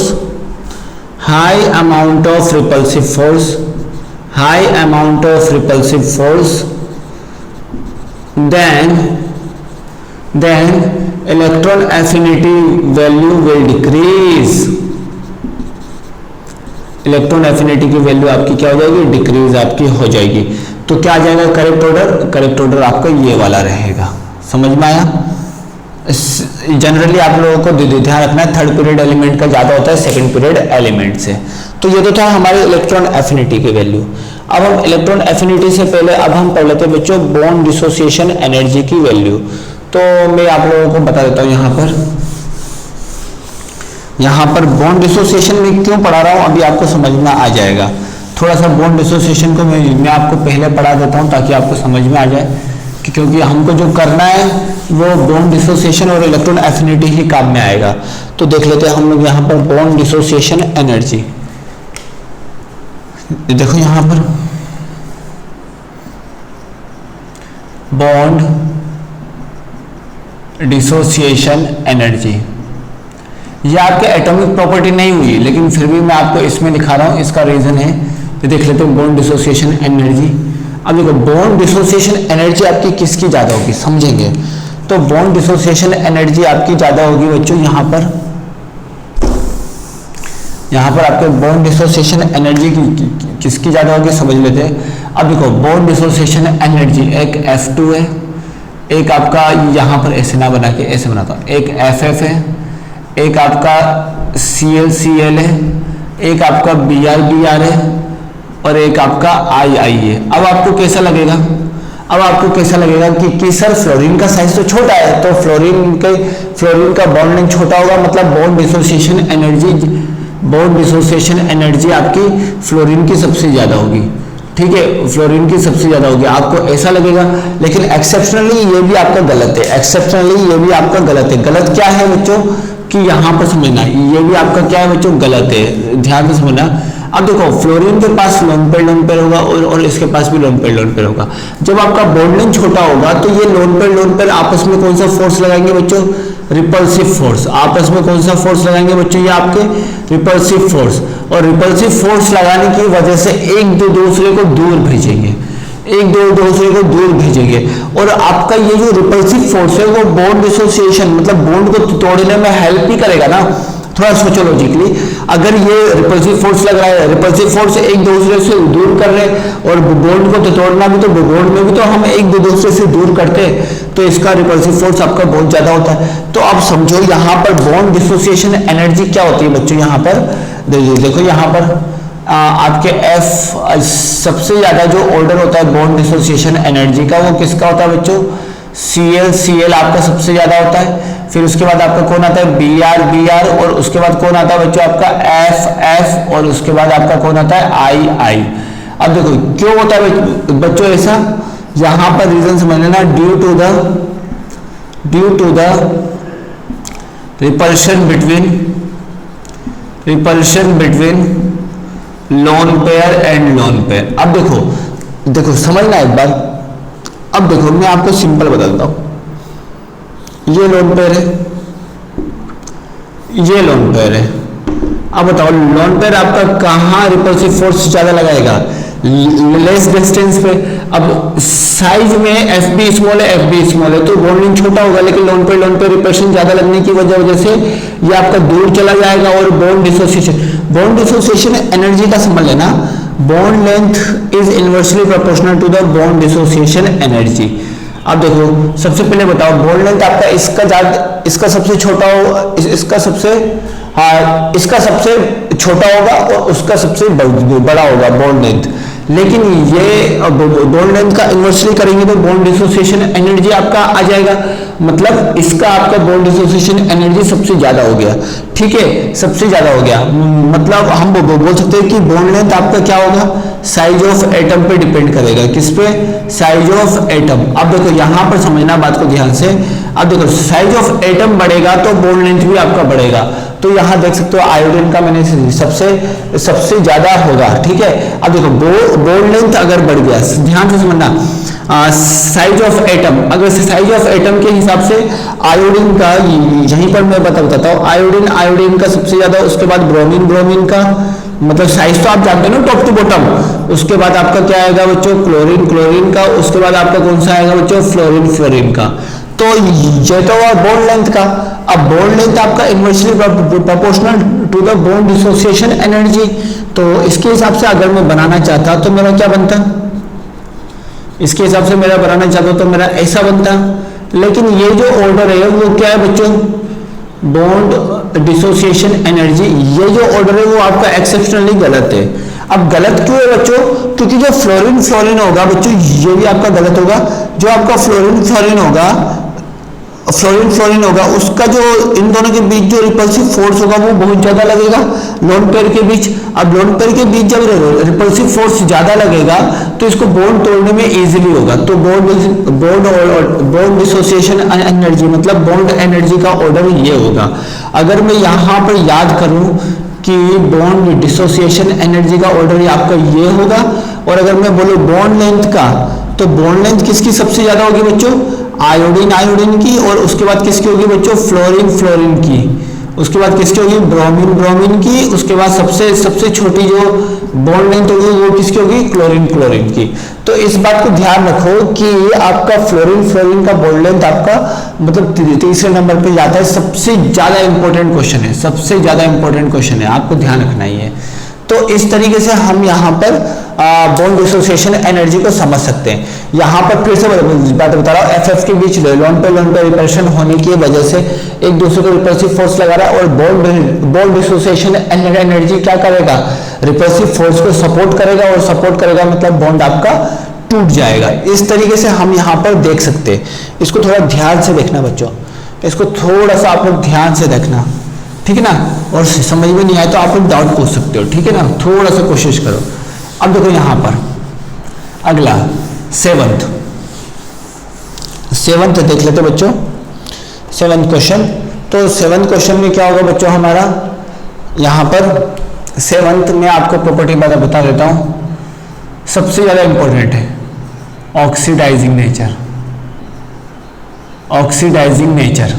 Speaker 1: then electron affinity value will decrease, electron affinity की वैल्यू आपकी क्या हो जाएगी, डिक्रीज आपकी हो जाएगी। तो क्या आ जाएगा करेक्ट ऑर्डर आपका ये वाला रहेगा। समझ में आया। जनरली आप लोगों को ध्यान रखना है, थर्ड पीरियड एलिमेंट का ज्यादा होता है सेकंड पीरियड एलिमेंट से। तो ये तो था हमारे इलेक्ट्रॉन एफिनिटी की वैल्यू। अब हम इलेक्ट्रॉन एफिनिटी से पहले अब हम पढ़ लेते हैं बच्चों बॉन्ड डिसोसिएशन एनर्जी की वैल्यू। तो मैं आप लोगों को बता देता हूँ यहाँ पर बॉन्ड डिसोसिएशन में क्यों पढ़ा रहा हूँ अभी आपको समझ में आ जाएगा। थोड़ा सा बॉन्ड डिसोसिएशन को मैं आपको पहले पढ़ा देता हूँ ताकि आपको समझ में आ जाए कि क्योंकि हमको जो करना है वो बॉन्ड डिसोसिएशन और इलेक्ट्रॉन एफिनिटी ही काम में आएगा। तो देख लेते हैं हम लोग यहाँ पर बॉन्ड डिसोसिएशन एनर्जी। देखो यहाँ पर बॉन्ड डिसोसिएशन एनर्जी, ये आपके एटॉमिक प्रॉपर्टी नहीं हुई लेकिन फिर भी मैं आपको इसमें दिखा रहा हूँ। इसका रीजन है तो देख लेते हैं बॉन्ड डिसोसिएशन एनर्जी। अब देखो बॉन्ड डिसोसिएशन एनर्जी आपकी किसकी ज्यादा होगी समझेंगे। तो बॉन्ड डिसोसिएशन एनर्जी आपकी ज्यादा होगी बच्चों यहाँ पर आपके बॉन्ड डिसोसिएशन एनर्जी किसकी ज्यादा होगी समझ लेते हैं। अब देखो बॉन्ड डिसोसिएशन एनर्जी एक F2 है, एक आपका यहाँ पर ऐसे ना बना के ऐसे बनाता हूँ, एक FF है, एक आपका ClCl है, एक आपका Br है और एक आपका II है। अब आपको कैसा लगेगा, कि सर फ्लोरीन का साइज तो छोटा है तो फ्लोरीन का बॉन्ड लेंथ छोटा होगा मतलब bond dissociation energy bond dissociation energy आपकी फ्लोरीन की सबसे ज्यादा होगी, ठीक है, फ्लोरीन की सबसे ज्यादा होगी, आपको ऐसा लगेगा। लेकिन एक्सेप्शनली ये भी आपका गलत है, एक्सेप्शनली ये भी आपका गलत है। गलत क्या है बच्चों कि यहाँ पर समझना, ये भी आपका क्या है बच्चों, गलत है, ध्यान से समझना। अब देखो फ्लोरीन के पास लोन पेयर होगा और इसके पास भी लोन पेयर होगा। जब आपका बॉन्ड लेंथ छोटा होगा तो ये लोन पेयर आपस में कौन सा फोर्स लगाएंगे बच्चों, रिपल्सिव फोर्स। आपस में कौन सा फोर्स लगाएंगे बच्चों, ये आपके रिपल्सिव फोर्स। और रिपल्सिव फोर्स लगाने की वजह से एक दूसरे को दूर भेजेंगे, एक दूसरे को दूर भेजेंगे। और आपका ये जो रिपल्सिव फोर्स है वो बॉन्ड डिसोसिएशन मतलब बॉन्ड को तोड़ने में हेल्प भी करेगा ना। थोड़ा सोचो लॉजिकली, अगर ये रिपल्सिव फोर्स लग रहा है, रिपल्सिव फोर्स एक दूसरे से दूर कर रहे हैं और बॉन्ड को तो तोड़ना भी, तो बॉन्ड में भी तो हम एक दूसरे से दूर करते हैं, तो इसका रिपल्सिव फोर्स आपका बहुत ज्यादा होता है। तो आप समझो यहाँ पर बॉन्ड डिसोसिएशन एनर्जी क्या होती है बच्चों, यहाँ पर देखो यहाँ पर आपके F सबसे ज्यादा जो ऑर्डर होता है बॉन्ड डिसोसिएशन एनर्जी का वो किसका होता है बच्चों, Cl आपका सबसे ज्यादा होता है। फिर उसके बाद आपका कौन आता है, Br और उसके बाद कौन आता है बच्चों आपका F और उसके बाद आपका कौन आता है I। अब देखो क्यों होता है बच्चों ऐसा, यहां पर रीजन समझ लेना, due to the repulsion between lone pair and lone pair. अब देखो समझना एक बार। अब देखो मैं आपको सिंपल बताता हूं, ये लोन पेयर है, ये लोन पेयर है। अब बताओ लोन पेयर आपका कहां रिपल्सिव फोर्स ज्यादा लगाएगा, लेस डिस्टेंस पे। अब साइज में FB स्मॉल है तो बॉन्डिंग छोटा होगा, लेकिन लोन पेयर रिपल्शन ज्यादा लगने की वजह से ये आपका दूर चला जाएगा। और बॉन्ड डिसोसिएशन एनर्जी का समझ लेना, bond length is inversely proportional to the bond dissociation energy. अब देखो सबसे पहले बताओ बॉन्ड लेंथ आपका इसका सबसे छोटा हो, इसका सबसे छोटा होगा और उसका सबसे बड़ा होगा बॉन्ड लेंथ। लेकिन ये बॉन्ड लेंथ का इन्वर्सली करेंगे तो बॉन्ड डिसोसिएशन एनर्जी आपका आ जाएगा, मतलब इसका आपका बॉन्ड डिसोसिएशन एनर्जी सबसे ज्यादा हो गया, ठीक है, सबसे ज्यादा हो गया। मतलब हम बोल सकते हैं कि बॉन्ड लेंथ आपका क्या होगा, साइज ऑफ एटम पे डिपेंड करेगा, किस पे, साइज ऑफ एटम। अब देखो यहां पर समझना बात को ध्यान से। अब देखो साइज ऑफ एटम बढ़ेगा तो बॉन्ड लेंथ भी आपका बढ़ेगा। तो यहां देख सकते हो आयोडीन का मैंने सबसे ज्यादा होगा, ठीक है। अब देखो बॉन्ड लेंथ अगर बढ़ गया, ध्यान से समझना, साइज ऑफ एटम, अगर साइज ऑफ एटम के हिसाब से आयोडीन का, यहीं पर मैं बताता हूँ, आयोडीन का सबसे ज्यादा, उसके बाद ब्रोमीन का, मतलब साइज तो आप जानते हो ना टॉप टू बॉटम। उसके बाद आपका क्या आएगा बच्चों, क्लोरीन का, उसके बाद आपका कौन सा आएगा बच्चों, फ्लोरीन का। तो ये तो हुआ बॉन्ड लेंथ का। अब बॉन्ड लेंथ आपका inversely proportional to the bond dissociation energy. तो इसके हिसाब से अगर मैं बनाना चाहता तो मेरा क्या बनता, इसके हिसाब से मेरा बनाना चाहता तो मेरा ऐसा बनता। लेकिन ये जो ऑर्डर है वो क्या है बच्चों, बॉन्ड डिसोसिएशन एनर्जी, ये जो ऑर्डर है वो आपका एक्सेप्शनली गलत है। अब गलत क्यों है बच्चों, क्योंकि जो फ्लोरीन होगा बच्चों, ये भी आपका गलत होगा। जो आपका फ्लोरीन होगा उसका जो इन दोनों के बीच जो रिपल्सिव फोर्स होगा वो बहुत ज्यादा लगेगा लोन पेयर के बीच। अब लोन पेयर के बीच जब रिपल्सिव फोर्स ज्यादा लगेगा तो इसको बॉन्ड तोड़ने में इजीली होगा। तो बॉन्ड डिसोसिएशन एनर्जी मतलब बॉन्ड एनर्जी का ऑर्डर ये होगा। अगर मैं यहाँ पर याद करूं कि बॉन्ड डिसोसिएशन एनर्जी का ऑर्डर आपका ये होगा, और अगर मैं बोलूं बॉन्ड लेंथ का, तो बॉन्ड लेंथ किसकी सबसे ज्यादा होगी बच्चों, आयोडीन की, और उसके बाद किसकी होगी बच्चों, फ्लोरीन की, उसके बाद किसकी होगी, ब्रोमीन की, उसके बाद सबसे छोटी जो बॉन्ड लेंथ होगी वो किसकी होगी, क्लोरीन की। तो इस बात को ध्यान रखो कि आपका फ्लोरीन का बॉन्ड लेंथ आपका मतलब तीसरे नंबर पे जाता है। सबसे ज्यादा इंपॉर्टेंट क्वेश्चन है, सबसे ज्यादा इंपॉर्टेंट क्वेश्चन है, आपको ध्यान रखना ही है। तो इस तरीके से हम यहाँ पर बॉन्ड डिसोसिएशन एनर्जी को समझ सकते हैं। यहाँ पर फिर से बात बता रहा हूँ, FF के बीच लोन पे रिपल्शन होने की वजह से एक दूसरे को रिपल्सिव फोर्स लगा रहा है, और बॉन्ड डिसोसिएशन एनर्जी क्या करेगा, रिपल्सिव फोर्स को सपोर्ट करेगा, और सपोर्ट करेगा मतलब बॉन्ड आपका टूट जाएगा। इस तरीके से हम यहाँ पर देख सकते हैं। इसको थोड़ा ध्यान से देखना बच्चों, इसको थोड़ा सा आप लोग ध्यान से देखना।
Speaker 2: ठीक है ना। और समझ में नहीं आए तो आप डाउट पूछ सकते हो, ठीक है ना, थोड़ा सा कोशिश करो। अब देखो यहाँ पर अगला सेवंथ देख लेते बच्चों, सेवंथ क्वेश्चन। तो सेवंथ क्वेश्चन में क्या होगा बच्चों हमारा, यहाँ पर सेवंथ में आपको प्रॉपर्टी बता देता हूँ, सबसे ज्यादा इंपॉर्टेंट है ऑक्सीडाइजिंग नेचर, ऑक्सीडाइजिंग नेचर,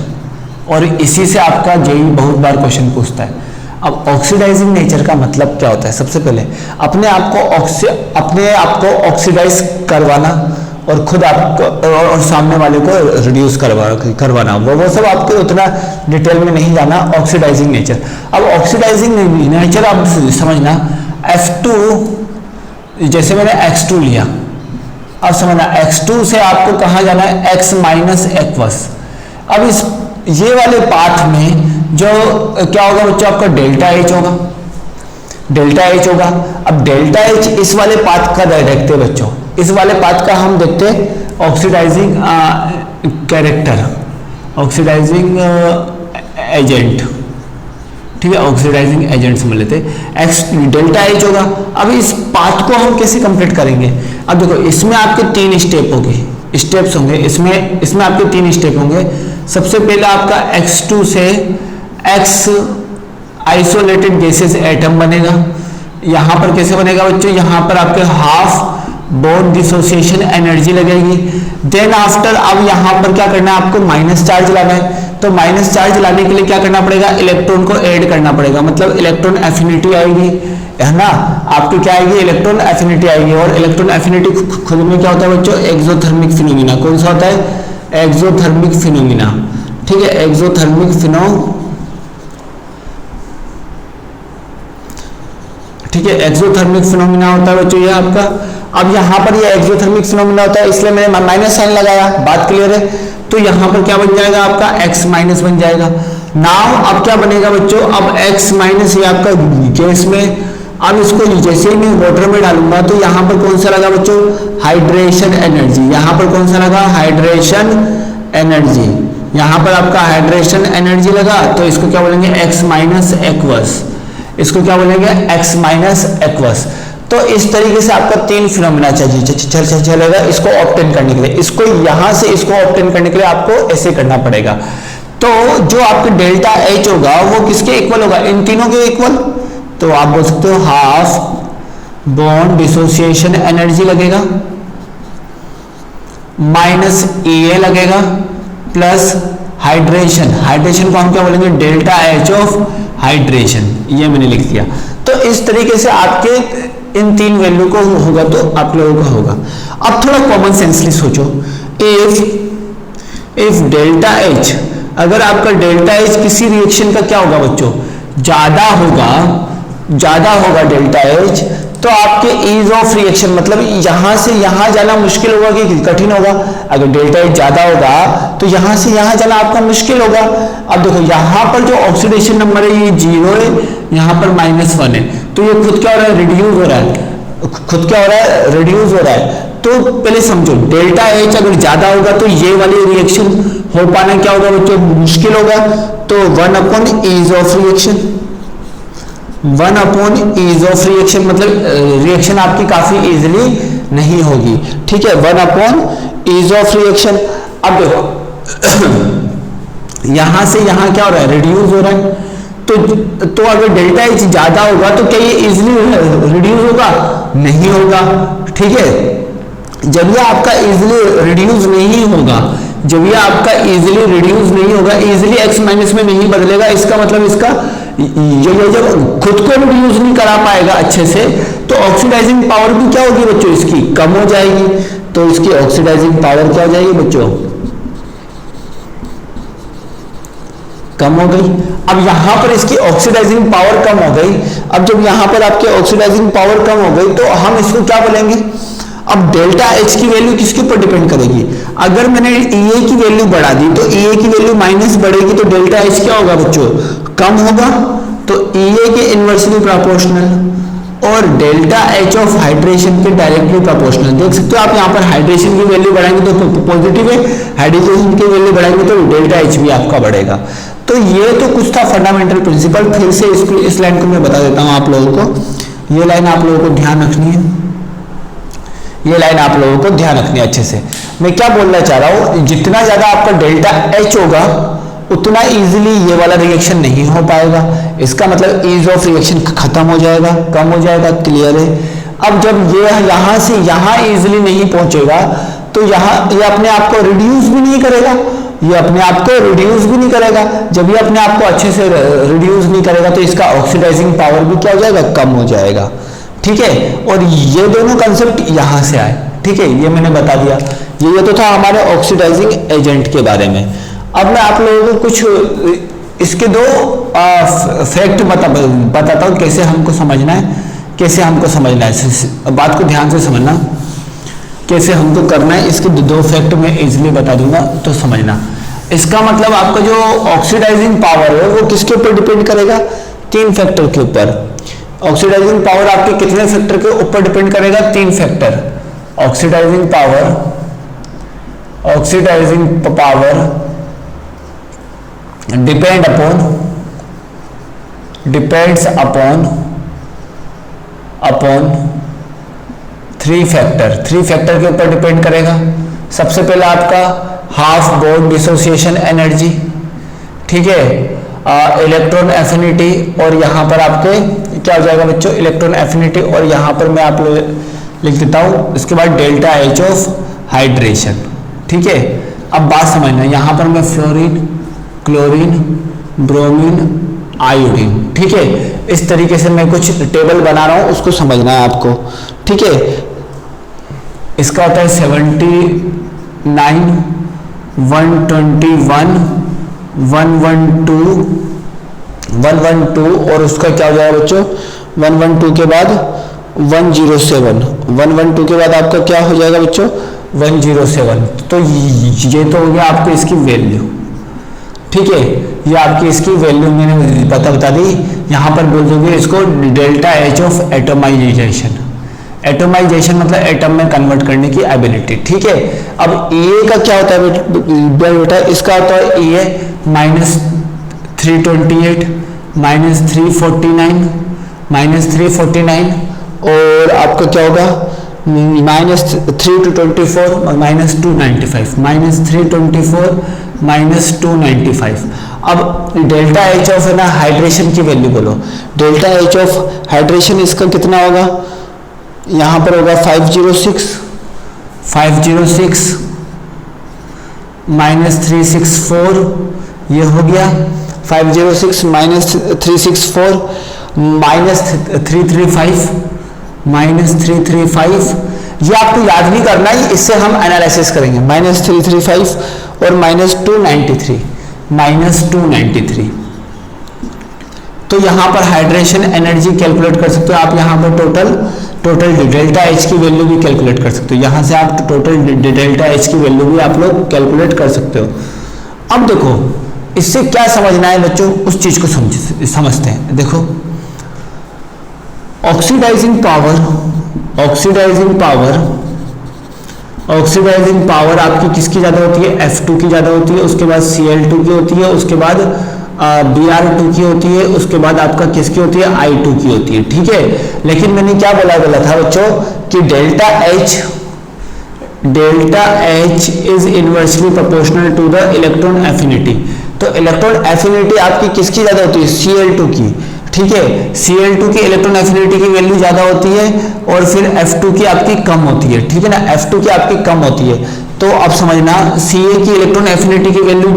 Speaker 2: और इसी से आपका जेईई बहुत बार क्वेश्चन पूछता है। अब ऑक्सीडाइजिंग नेचर का मतलब क्या होता है, सबसे पहले अपने आप को ऑक्सीडाइज करवाना और खुद आपको और सामने वाले को रिड्यूस करवाना, वो सब आपको उतना डिटेल में नहीं जाना। ऑक्सीडाइजिंग नेचर, अब ऑक्सीडाइजिंग नेचर आप समझना, F2 जैसे मैंने X2 लिया, अब समझना X2 से आपको कहाँ जाना है, X माइनस एक्वस। अब इस ये वाले पाथ में जो क्या होगा बच्चों, आपका डेल्टा H होगा, डेल्टा H होगा। अब डेल्टा H इस वाले पाथ का देखते हैं बच्चों, इस वाले पाथ का हम देखते हैं ऑक्सीडाइजिंग कैरेक्टर, ऑक्सीडाइजिंग एजेंट, ठीक है, ऑक्सीडाइजिंग एजेंट समझ लेते हैं, एक्स डेल्टा H होगा। अब इस पाथ को हम कैसे कंप्लीट करेंगे, अब देखो इसमें आपके 3 स्टेप्स होंगे, इसमें आपके 3 स्टेप होंगे। सबसे पहले आपका X2 से X आइसोलेटेड गैसेस एटम बनेगा। यहां पर कैसे बनेगा बच्चों, यहां पर आपके हाफ बॉन्ड डिसोसिएशन एनर्जी लगेगी। देन आफ्टर अब यहां पर क्या करना है, आपको माइनस चार्ज लाना है। तो माइनस चार्ज लाने के लिए क्या करना पड़ेगा, इलेक्ट्रॉन को ऐड करना पड़ेगा, मतलब इलेक्ट्रॉन एफिनिटी आएगी, है ना, आपकी क्या आएगी, इलेक्ट्रॉन एफिनिटी आएगी। और इलेक्ट्रॉन एफिनिटी खुद में क्या होता है बच्चों, एक्सोथर्मिक फिनोमिना। कौन सा होता है, एक्सोथर्मिक फिनोमिना, ठीक है, एक्सोथर्मिक ठीक है, एक्सोथर्मिक फिनोमिना होता है बच्चों ये आपका। अब यहाँ पर ये एक्सोथर्मिक फिनोमिना होता है, इसलिए मैंने माइनस साइन लगाया, बात क्लियर है। तो यहाँ पर क्या बन जाएगा आपका, x माइनस बन जाएगा। नाउ अब क्या बनेगा बच्चों, अब x माइनस ये आपका गैस में, अब इसको जैसे ही मैं वाटर में डालूंगा तो यहाँ पर कौन सा लगा बच्चों, हाइड्रेशन एनर्जी। यहाँ पर कौन सा लगा, हाइड्रेशन एनर्जी, यहाँ पर आपका हाइड्रेशन एनर्जी लगा। तो इसको क्या बोलेंगे, x माइनस एक्वस, इसको क्या बोलेंगे, x माइनस एक्वस। तो इस तरीके से आपका 3 फिनोमिना चलेगा इसको ऑब्टेन करने के लिए। इसको यहां से इसको ऑब्टेन करने के लिए आपको ऐसे करना पड़ेगा। तो जो आपके डेल्टा H होगा वो किसके इक्वल होगा, इन तीनों के इक्वल। तो आप बोल सकते हो हाफ बॉन्ड डिसोसिएशन एनर्जी लगेगा माइनस ए लगेगा प्लस हाइड्रेशन, हाइड्रेशन को हम क्या बोलेंगे, डेल्टा H ऑफ हाइड्रेशन, ये मैंने लिख दिया। तो इस तरीके से आपके इन 3 वैल्यू को होगा तो आप लोगों का होगा। अब थोड़ा कॉमन सेंसली सोचो, इफ डेल्टा H, अगर आपका डेल्टा H किसी रिएक्शन का क्या होगा बच्चों, ज्यादा होगा डेल्टा H, तो आपके ईज ऑफ रिएक्शन, मतलब यहां से यहां जाना मुश्किल होगा कि कठिन होगा। अगर डेल्टा H ज्यादा होगा तो यहां से यहां जाना आपका मुश्किल होगा। अब देखो यहां पर जो ऑक्सीडेशन नंबर है ये 0 है, यहां पर -1 है, तो ये खुद क्या हो रहा है, रिड्यूस हो रहा है, खुद क्या हो रहा है, रिड्यूस हो रहा है। तो पहले समझो डेल्टा H अगर ज्यादा होगा तो ये वाली रिएक्शन हो पाना क्या होगा बच्चों, मुश्किल होगा। तो 1 ease of reaction, 1 ease of reaction, मतलब रिएक्शन आपकी काफी इजीली नहीं होगी, ठीक है, 1 ईज ऑफ रिएक्शन। अब देखो यहां से यहां क्या हो रहा है, रिड्यूस हो रहा है। तो अगर डेल्टा H ज्यादा होगा तो क्या ये इजीली रिड्यूस होगा, नहीं होगा, ठीक है। जब ये आपका इजीली रिड्यूस नहीं होगा, जब ये आपका इजीली रिड्यूस नहीं होगा, इजीली x माइनस में नहीं बदलेगा, इसका मतलब इसका ये जब खुद को रिड्यूस नहीं करा पाएगा अच्छे से, तो ऑक्सीडाइजिंग पावर भी क्या होगी बच्चों, इसकी कम हो जाएगी। तो इसकी ऑक्सीडाइजिंग पावर क्या हो जाएगी बच्चों, कम हो गई। अब यहां पर इसकी ऑक्सीडाइजिंग पावर कम हो गई। अब जब यहां पर आपकी ऑक्सीडाइजिंग पावर कम हो गई तो हम इसको क्या बोलेंगे, अब डेल्टा H की वैल्यू किसके ऊपर डिपेंड करेगी, अगर मैंने EA की वैल्यू बढ़ा दी तो EA की वैल्यू माइनस बढ़ेगी तो डेल्टा H क्या होगा बच्चों, कम होगा। तो EA के इनवर्सली प्रोपोर्शनल और डेल्टा H ऑफ हाइड्रेशन के डायरेक्टली प्रोपोर्शनल। देख सकते हो आप यहाँ पर हाइड्रेशन की वैल्यू बढ़ाएंगे तो पॉजिटिव है, हाइड्रेशन की वैल्यू बढ़ाएंगे तो डेल्टा H भी आपका बढ़ेगा। तो तो ये तो कुछ था फंडामेंटल प्रिंसिपल। फिर से इसको इस लाइन को मैं बता देता हूं आप लोगों को। ये लाइन आप लोगों को ध्यान रखनी है, ये लाइन आप लोगों को ध्यान रखनी है अच्छे से। मैं क्या बोलना चाह रहा हूं, जितना ज्यादा आपका डेल्टा एच होगा उतना इजीली ये वाला रिएक्शन नहीं हो पाएगा। इसका मतलब ईज ऑफ रिएक्शन खत्म हो जाएगा, कम हो जाएगा। क्लियर है? अब जब ये यहां से यहां इजीली नहीं पहुंचेगा तो यहाँ ये अपने आप को रिड्यूस भी नहीं करेगा, ये अपने आप को रिड्यूस भी नहीं करेगा। जब ये अपने आप को अच्छे से रिड्यूस नहीं करेगा तो इसका ऑक्सीडाइजिंग पावर भी क्या हो जाएगा, कम हो जाएगा। ठीक है, और ये दोनों कंसेप्ट यहां से आए। ठीक है, ये मैंने बता दिया। ये तो था हमारे ऑक्सीडाइजिंग एजेंट के बारे में। अब मैं आप लोगों को कुछ इसके दो फैक्ट बताता हूं, कैसे हमको समझना है, कैसे हमको समझना है। बात को ध्यान से समझना, कैसे हमको करना है। इसके दो फैक्ट मैं इजीली बता दूंगा तो समझना। इसका मतलब आपका जो ऑक्सीडाइजिंग पावर है वो किसके ऊपर डिपेंड करेगा, 3 फैक्टर के ऊपर। ऑक्सीडाइजिंग पावर आपके कितने फैक्टर के ऊपर डिपेंड करेगा, 3 factor. Oxidizing power depends upon 3 factor के ऊपर डिपेंड करेगा। सबसे पहले आपका हाफ बोर्ड डिसोसिएशन एनर्जी, ठीक है, इलेक्ट्रॉन एफिनिटी, और यहां पर आपके क्या हो जाएगा बच्चों, इलेक्ट्रॉन एफिनिटी, और यहां पर मैं आप लोग लिख देता हूं। इसके बाद डेल्टा एच ऑफ हाइड्रेशन। ठीक है, अब बात समझना, यहां पर मैं फ्लोरीन, क्लोरीन, ब्रोमीन, आयोडीन, ठीक है, इस तरीके से मैं कुछ टेबल बना रहा हूं, उसको समझना है आपको। ठीक है, इसका होता है 79, 121, 112, और उसका क्या हो जाएगा बच्चों, 112 के बाद 107, 112 के बाद आपका क्या हो जाएगा बच्चों, 107। तो ये तो हो गया आपको इसकी वैल्यू। ठीक है, ये आपकी इसकी वैल्यू मैंने बता दी। यहां पर बोल दोगे इसको delta H of atomization. Atomisation मतलब एटम में कन्वर्ट करने की एबिलिटी। ठीक है, अब ए का क्या होता है बेटा, इसका होता है ए -328, -349, -349, और आपका क्या होगा -3 to 24, -295, -324, -295। अब डेल्टा एच ऑफ है ना हाइड्रेशन की वैल्यू बोलो। डेल्टा एच ऑफ हाइड्रेशन इसका कितना होगा, यहां पर होगा 506, -364, ये हो गया 506 -364, -335, ये आपको याद नहीं करना है, इससे हम एनालिसिस करेंगे। -335 और -293। तो यहां पर हाइड्रेशन एनर्जी कैलकुलेट कर सकते हो आप। यहां पर टोटल डेल्टा एच की वैल्यू भी कैलकुलेट कर सकते हो। यहां से आप टोटल डेल्टा एच की वैल्यू भी आप लोग कैलकुलेट कर सकते हो। अब देखो इससे क्या समझना है बच्चों, उस चीज को समझते हैं। देखो ऑक्सीडाइजिंग पावर आपकी किसकी ज्यादा होती है, F2 की ज्यादा होती है, उसके बाद Cl2 की होती है, उसके बाद Br2 की होती है, उसके बाद आपका किसकी होती है, I2 की होती है। ठीक है, लेकिन मैंने क्या बोला था बच्चों कि delta H is inversely proportional to the electron affinity. तो इलेक्ट्रॉन एफिनिटी आपकी किसकी ज्यादा होती है, Cl2 की। ठीक है, Cl2 की इलेक्ट्रॉन एफिनिटी की वैल्यू ज्यादा होती है, और फिर F2 की आपकी कम होती है। ठीक है ना, F2 की आपकी कम होती है। तो अब समझना, Ca की इलेक्ट्रॉन एफिनिटी की वैल्यू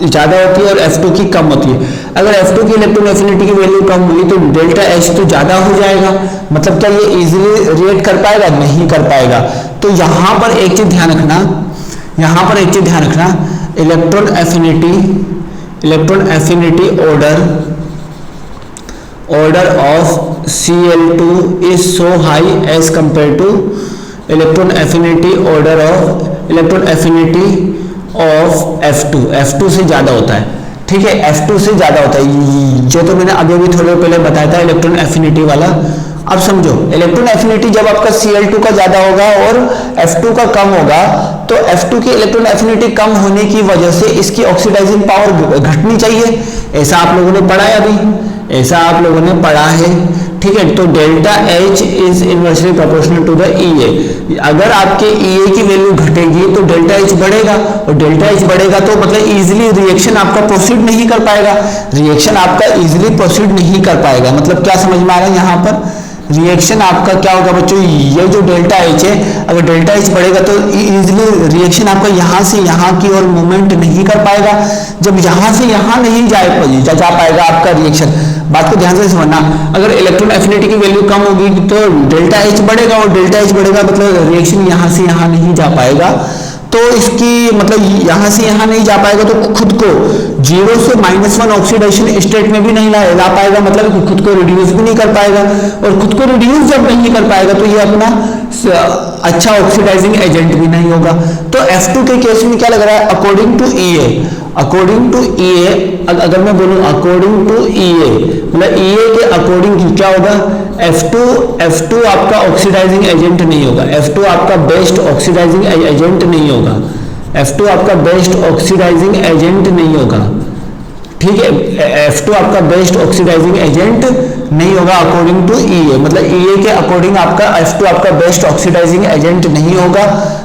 Speaker 2: ज्यादा होती है और F2 की कम होती है। अगर F2 की इलेक्ट्रॉन एफिनिटी की वैल्यू कम हुई तो डेल्टा H तो ज्यादा हो जाएगा। मतलब क्या ये इजीली रिएक्ट कर पाएगा, नहीं कर पाएगा। तो यहां पर एक चीज ध्यान रखना, electron affinity order of Cl2 is so high as compared to electron affinity of F2 से ज्यादा होता है। ठीक है, F2 से ज्यादा होता है। जो तो मैंने अभी भी थोड़े पहले बताया था इलेक्ट्रॉन एफिनिटी वाला, अब समझो इलेक्ट्रॉन एफिनिटी जब आपका Cl2 का ज्यादा होगा और F2 का कम होगा, तो F2 की इलेक्ट्रॉन एफिनिटी कम होने की वजह से इसकी ऑक्सीडाइजिंग पावर घटनी चाहिए। ऐसा आप लोगों ने पढ़ा है, अभी ऐसा आप लोगों ने पढ़ा है, ठीक है। तो delta H is inversely proportional to the EA। अगर आपके EA की वैल्यू घटेगी तो डेल्टा H बढ़ेगा, और डेल्टा H बढ़ेगा तो मतलब इजीली रिएक्शन आपका प्रोसीड नहीं कर पाएगा, रिएक्शन आपका इजीली प्रोसीड नहीं कर पाएगा। मतलब क्या समझ में आ रहा है यहाँ पर, रिएक्शन आपका क्या होगा बच्चों, ये जो डेल्टा H है, अगर डेल्टा H बढ़ेगा तो इजीली रिएक्शन आपका यहाँ से यहाँ की ओर मूवमेंट नहीं कर पाएगा। जब यहाँ से यहाँ नहीं जा पाएगा आपका रिएक्शन, बात को ध्यान से समझना, अगर इलेक्ट्रॉन एफिनिटी की वैल्यू कम होगी तो डेल्टा H बढ़ेगा, और डेल्टा H बढ़ेगा मतलब रिएक्शन यहाँ से यहाँ नहीं जा पाएगा। तो इसकी मतलब यहाँ से यहाँ नहीं जा पाएगा तो खुद को 0 से -1 ऑक्सीडेशन स्टेट में भी नहीं ला पाएगा, मतलब खुद को रिड्यूस भी नहीं कर पाएगा, और खुद को रिड्यूस जब नहीं कर पाएगा तो ये अपना अच्छा ऑक्सीडाइजिंग एजेंट भी नहीं होगा। तो F2 के केस में क्या लग रहा है, according to EA, according to EA, अगर मैं बोलूं अकॉर्डिंग टू EA मतलब EA के अकॉर्डिंग क्या होगा, F2 आपका ऑक्सीडाइजिंग एजेंट नहीं होगा, F2 आपका बेस्ट ऑक्सीडाइजिंग एजेंट नहीं होगा, F2 आपका बेस्ट ऑक्सीडाइजिंग एजेंट नहीं होगा, ठीक है। F2 आपका बेस्ट ऑक्सीडाइजिंग एजेंट नहीं होगा अकॉर्डिंग टू EA, मतलब EA के अकॉर्डिंग आपका F2 आपका बेस्ट ऑक्सीडाइजिंग एजेंट नहीं होगा।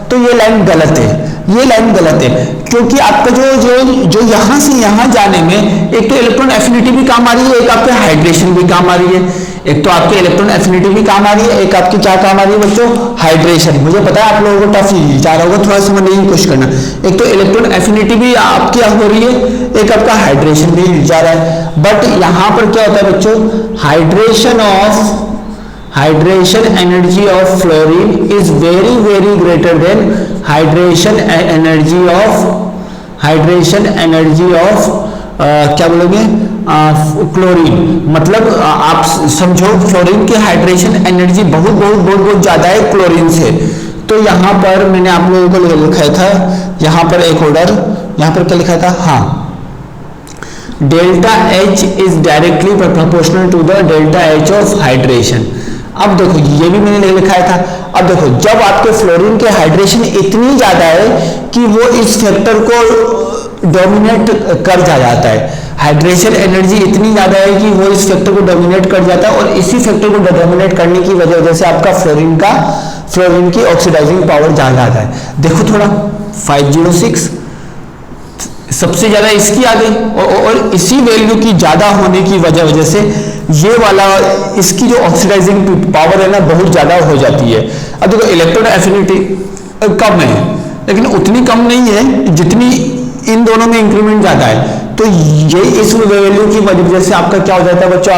Speaker 2: तो ये लाइन गलत है, ये लाइन गलत है, क्योंकि आपका जो यहाँ से यहाँ जाने में एक तो इलेक्ट्रॉन एफिनिटी भी काम आ रही है, एक आपका हाइड्रेशन भी काम आ रही है, एक तो आपके इलेक्ट्रॉन एफिनिटी भी काम आ रही है, एक आपकी क्या काम आ रही है बच्चों, हाइड्रेशन। मुझे पता है आप लोगों को टफ जा रहा होगा, थोड़ा समझने की कोशिश करना, एक तो इलेक्ट्रॉन एफिनिटी भी आपकी हो रही है, एक आपका हाइड्रेशन भी जा रहा है। बट यहाँ पर क्या होता है बच्चों, hydration energy of fluorine is very greater than hydration energy of क्या बोलोगे, क्लोरीन। मतलब आप समझो फ्लोरीन की हाइड्रेशन एनर्जी बहुत ज्यादा है क्लोरीन से। तो यहाँ पर मैंने आप लोगों को लिखा था, यहाँ पर एक ऑर्डर, यहाँ पर क्या लिखा था, हाँ, delta H is directly proportional to the delta H of hydration. अब देखो ये भी मैंने लिखा था। अब देखो जब आपके फ्लोरीन के हाइड्रेशन इतनी ज्यादा है कि वो इस फैक्टर को डोमिनेट कर जाता है, हाइड्रेशन एनर्जी इतनी ज्यादा है कि वो इस फैक्टर को डोमिनेट कर जाता है, और इसी फैक्टर को डोमिनेट करने की वजह से आपका फ्लोरीन की ऑक्सीडाइजिंग पावर ज्यादा आता है। देखो थोड़ा 506 सबसे ज्यादा इसकी आ गई, और इसी वैल्यू की ज्यादा होने की वजह से ये वाला इसकी जो ऑक्सीडाइजिंग पावर है ना बहुत ज्यादा हो जाती है। अब देखो इलेक्ट्रॉन एफिनिटी कम है, लेकिन उतनी कम नहीं है जितनी इन दोनों में इंक्रीमेंट ज्यादा है। तो ये इस वैल्यू की वजह से आपका क्या हो जाता है बच्चों,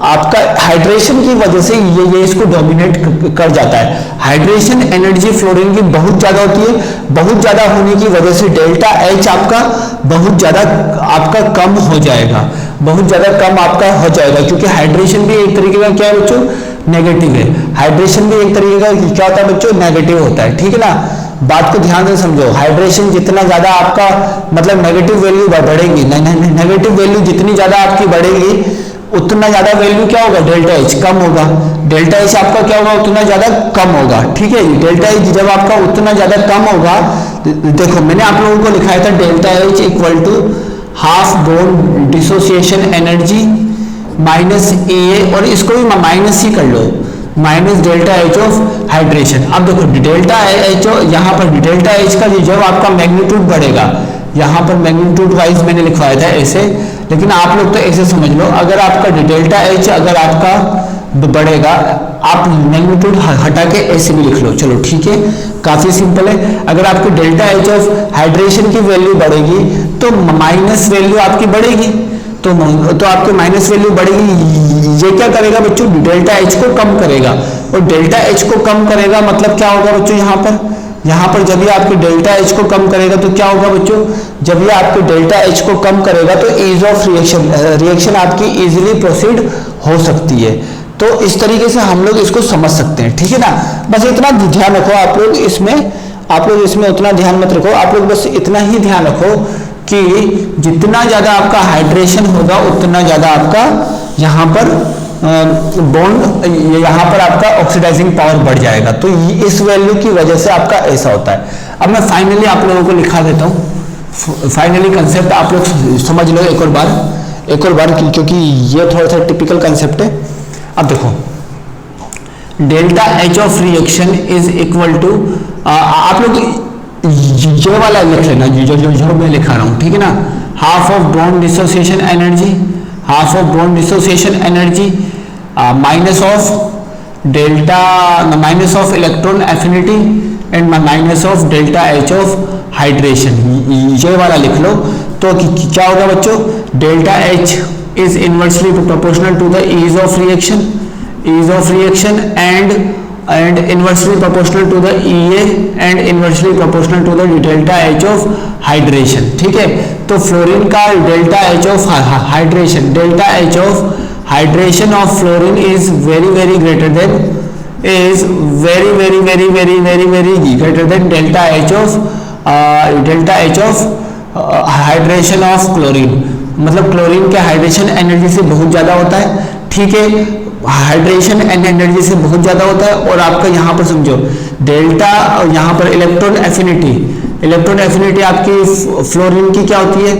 Speaker 2: आपका हाइड्रेशन की वजह से ये इसको डोमिनेट कर जाता है। हाइड्रेशन एनर्जी फ्लोरीन की बहुत ज्यादा होती है, बहुत ज्यादा होने की वजह से डेल्टा H आपका बहुत ज्यादा आपका कम हो जाएगा, बहुत ज्यादा कम आपका हो जाएगा, क्योंकि हाइड्रेशन भी एक तरीके का क्या है बच्चों, नेगेटिव है। हाइड्रेशन भी एक तरीके का क्या होता है बच्चों, नेगेटिव होता है, ठीक है ना। बात को ध्यान से समझो, हाइड्रेशन जितना ज्यादा आपका मतलब नेगेटिव वैल्यू बढ़ेगी, नेगेटिव वैल्यू जितनी ज्यादा आपकी बढ़ेगी उतना ज्यादा वैल्यू क्या होगा, डेल्टा H कम होगा, डेल्टा H आपका क्या होगा, उतना ज्यादा कम होगा, ठीक है। डेल्टा H जब आपका उतना ज्यादा कम होगा, देखो मैंने आप लोगों को लिखाया था delta H equal to half bond dissociation energy minus EA, और इसको भी माइनस ही कर लो, minus delta H of hydration. अब देखो डेल्टा H, यहाँ पर डेल्टा H का जब आपका मैग्नीट्यूड बढ़ेगा, यहाँ पर मैग्नीट्यूड वाइज मैंने लिखवाया था ऐसे, लेकिन आप लोग तो ऐसे समझ लो, अगर आपका डेल्टा H अगर आपका बढ़ेगा, आप मैग्नीट्यूड हटा के ऐसे भी लिख लो, चलो ठीक है, काफी सिंपल है। अगर आपको डेल्टा H ऑफ हाइड्रेशन की वैल्यू बढ़ेगी तो माइनस वैल्यू आपकी बढ़ेगी, तो आपकी माइनस वैल्यू बढ़ेगी। ये क्या करेगा बच्चों, डेल्टा H को कम करेगा, और डेल्टा H को कम करेगा मतलब क्या होगा बच्चों, यहाँ पर जब ये आपके डेल्टा H को कम करेगा तो क्या होगा बच्चों, जब ये आपके डेल्टा H को कम करेगा तो ईज ऑफ रिएक्शन आपकी इजीली प्रोसीड हो सकती है। तो इस तरीके से हम लोग इसको समझ सकते हैं, ठीक है ना। बस इतना ध्यान रखो आप लोग इसमें उतना ध्यान मत रखो, आप लोग बस इतना ही ध्यान रखो कि जितना ज्यादा आपका हाइड्रेशन होगा उतना ज्यादा आपका यहाँ पर बॉन्ड यहाँ पर आपका ऑक्सीडाइजिंग पावर बढ़ जाएगा। तो इस वैल्यू की वजह से आपका ऐसा होता है। अब मैं फाइनली आप लोगों को लिखा देता हूँ, फाइनली कंसेप्ट आप लोग समझ लो एक और बार क्योंकि ये थोड़ा सा टिपिकल कंसेप्ट है। अब देखो delta H of reaction is equal to, आप लोग ये वाला लिख लेना जो मैं लिखा रहा हूँ, ठीक है ना, half of bond dissociation energy minus of electron affinity and minus of delta H of hydration, ये वाला लिख लो। तो क्या होगा बच्चों, delta H is inversely proportional to the ease of reaction and inversely proportional to the EA and inversely proportional to the delta H of hydration, ठीक है। तो फ्लोरीन का delta H of hydration of fluorine is very greater than delta H of hydration of chlorine, मतलब chlorine के hydration energy से बहुत ज्यादा होता है, ठीक है, हाइड्रेशन एनर्जी से बहुत ज्यादा होता है। और आपका यहाँ पर समझो डेल्टा, यहाँ पर इलेक्ट्रॉन एफिनिटी आपकी फ्लोरीन की क्या होती है,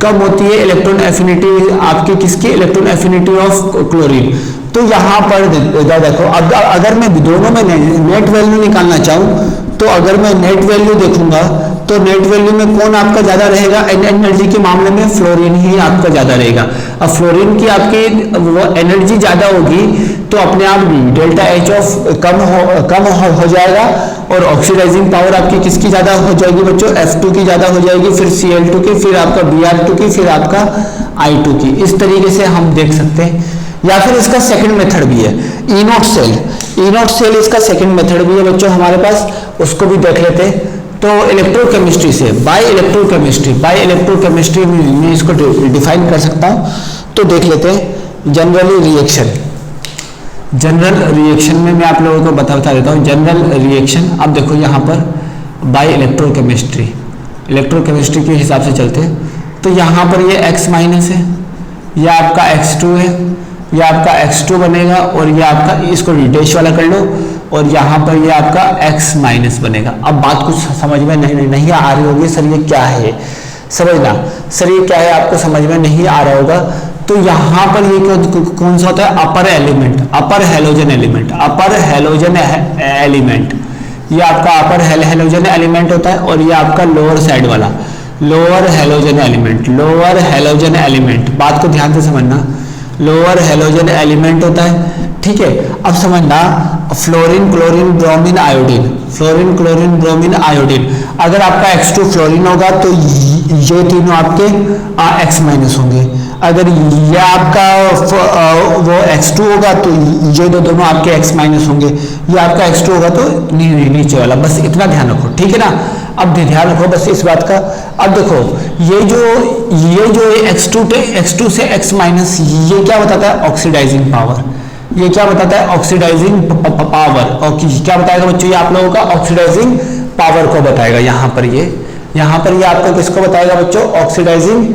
Speaker 2: कम होती है। इलेक्ट्रॉन एफिनिटी आपकी किसकी, इलेक्ट्रॉन एफिनिटी ऑफ क्लोरीन। तो यहाँ पर देखो अगर मैं दोनों में नेट वैल्यू निकालना चाहूँ, तो अगर मैं नेट वैल्यू देखूंगा तो नेट वैल्यू में कौन आपका ज्यादा रहेगा, एनर्जी के मामले में फ्लोरीन ही आपका ज्यादा रहेगा। अब फ्लोरीन की आपकी वो एनर्जी ज्यादा होगी तो अपने आप डेल्टा एच ऑफ कम हो जाएगा और ऑक्सीडाइजिंग पावर आपकी किसकी ज्यादा हो जाएगी बच्चों, F2 की ज्यादा हो जाएगी, फिर Cl2 की, फिर आपका Br2 की, फिर आपका I2 की। इस तरीके से हम देख सकते हैं। या फिर इसका सेकंड मेथड भी है, ई नोट सेल इसका सेकंड मेथड भी है बच्चों हमारे पास, उसको भी देख लेते हैं। तो इलेक्ट्रोकेमिस्ट्री से बाय इलेक्ट्रोकेमिस्ट्री में इसको डिफाइन कर सकता हूं। तो देख लेते हैं जनरल रिएक्शन में मैं आप लोगों को बता देता हूं जनरल रिएक्शन। अब देखो यहाँ पर बाय इलेक्ट्रोकेमिस्ट्री के हिसाब से चलते हैं। तो यहाँ पर ये X माइनस है, यह आपका X2 है, यह आपका X2 बनेगा और यह आपका, इसको डैश वाला कर लो, और यहाँ पर ये आपका X माइनस बनेगा। अब बात कुछ समझ में नहीं आ रही होगी, सर ये क्या है, समझना सर ये क्या है, आपको समझ में नहीं आ रहा होगा। तो यहाँ पर ये कौन सा होता है, अपर हैलोजन एलिमेंट, ये आपका अपर हैलोजन एलिमेंट होता है, और ये आपका लोअर साइड वाला लोअर हैलोजन एलिमेंट। बात को ध्यान से समझना, लोअर हैलोजन एलिमेंट होता है, ठीक है। अब समझना फ्लोरीन क्लोरीन ब्रोमीन आयोडीन, अगर आपका X2 फ्लोरीन होगा तो ये तीनों आपके X माइनस होंगे। अगर ये आपका वो X2 होगा तो ये दोनों आपके X माइनस होंगे। ये आपका X2 होगा तो नीचे वाला, बस इतना ध्यान रखो, ठीक है ना। अब ध्यान रखो बस इस बात का। अब देखो ये जो X2 से X माइनस, ये क्या बताता है, ऑक्सीडाइजिंग पावर। ये क्या बताता है, ऑक्सीडाइजिंग पावर। और क्या बताएगा बच्चों, ये आप लोगों का ऑक्सीडाइजिंग पावर को बताएगा। यहाँ पर ये आपको किसको बताएगा बच्चों, ऑक्सीडाइजिंग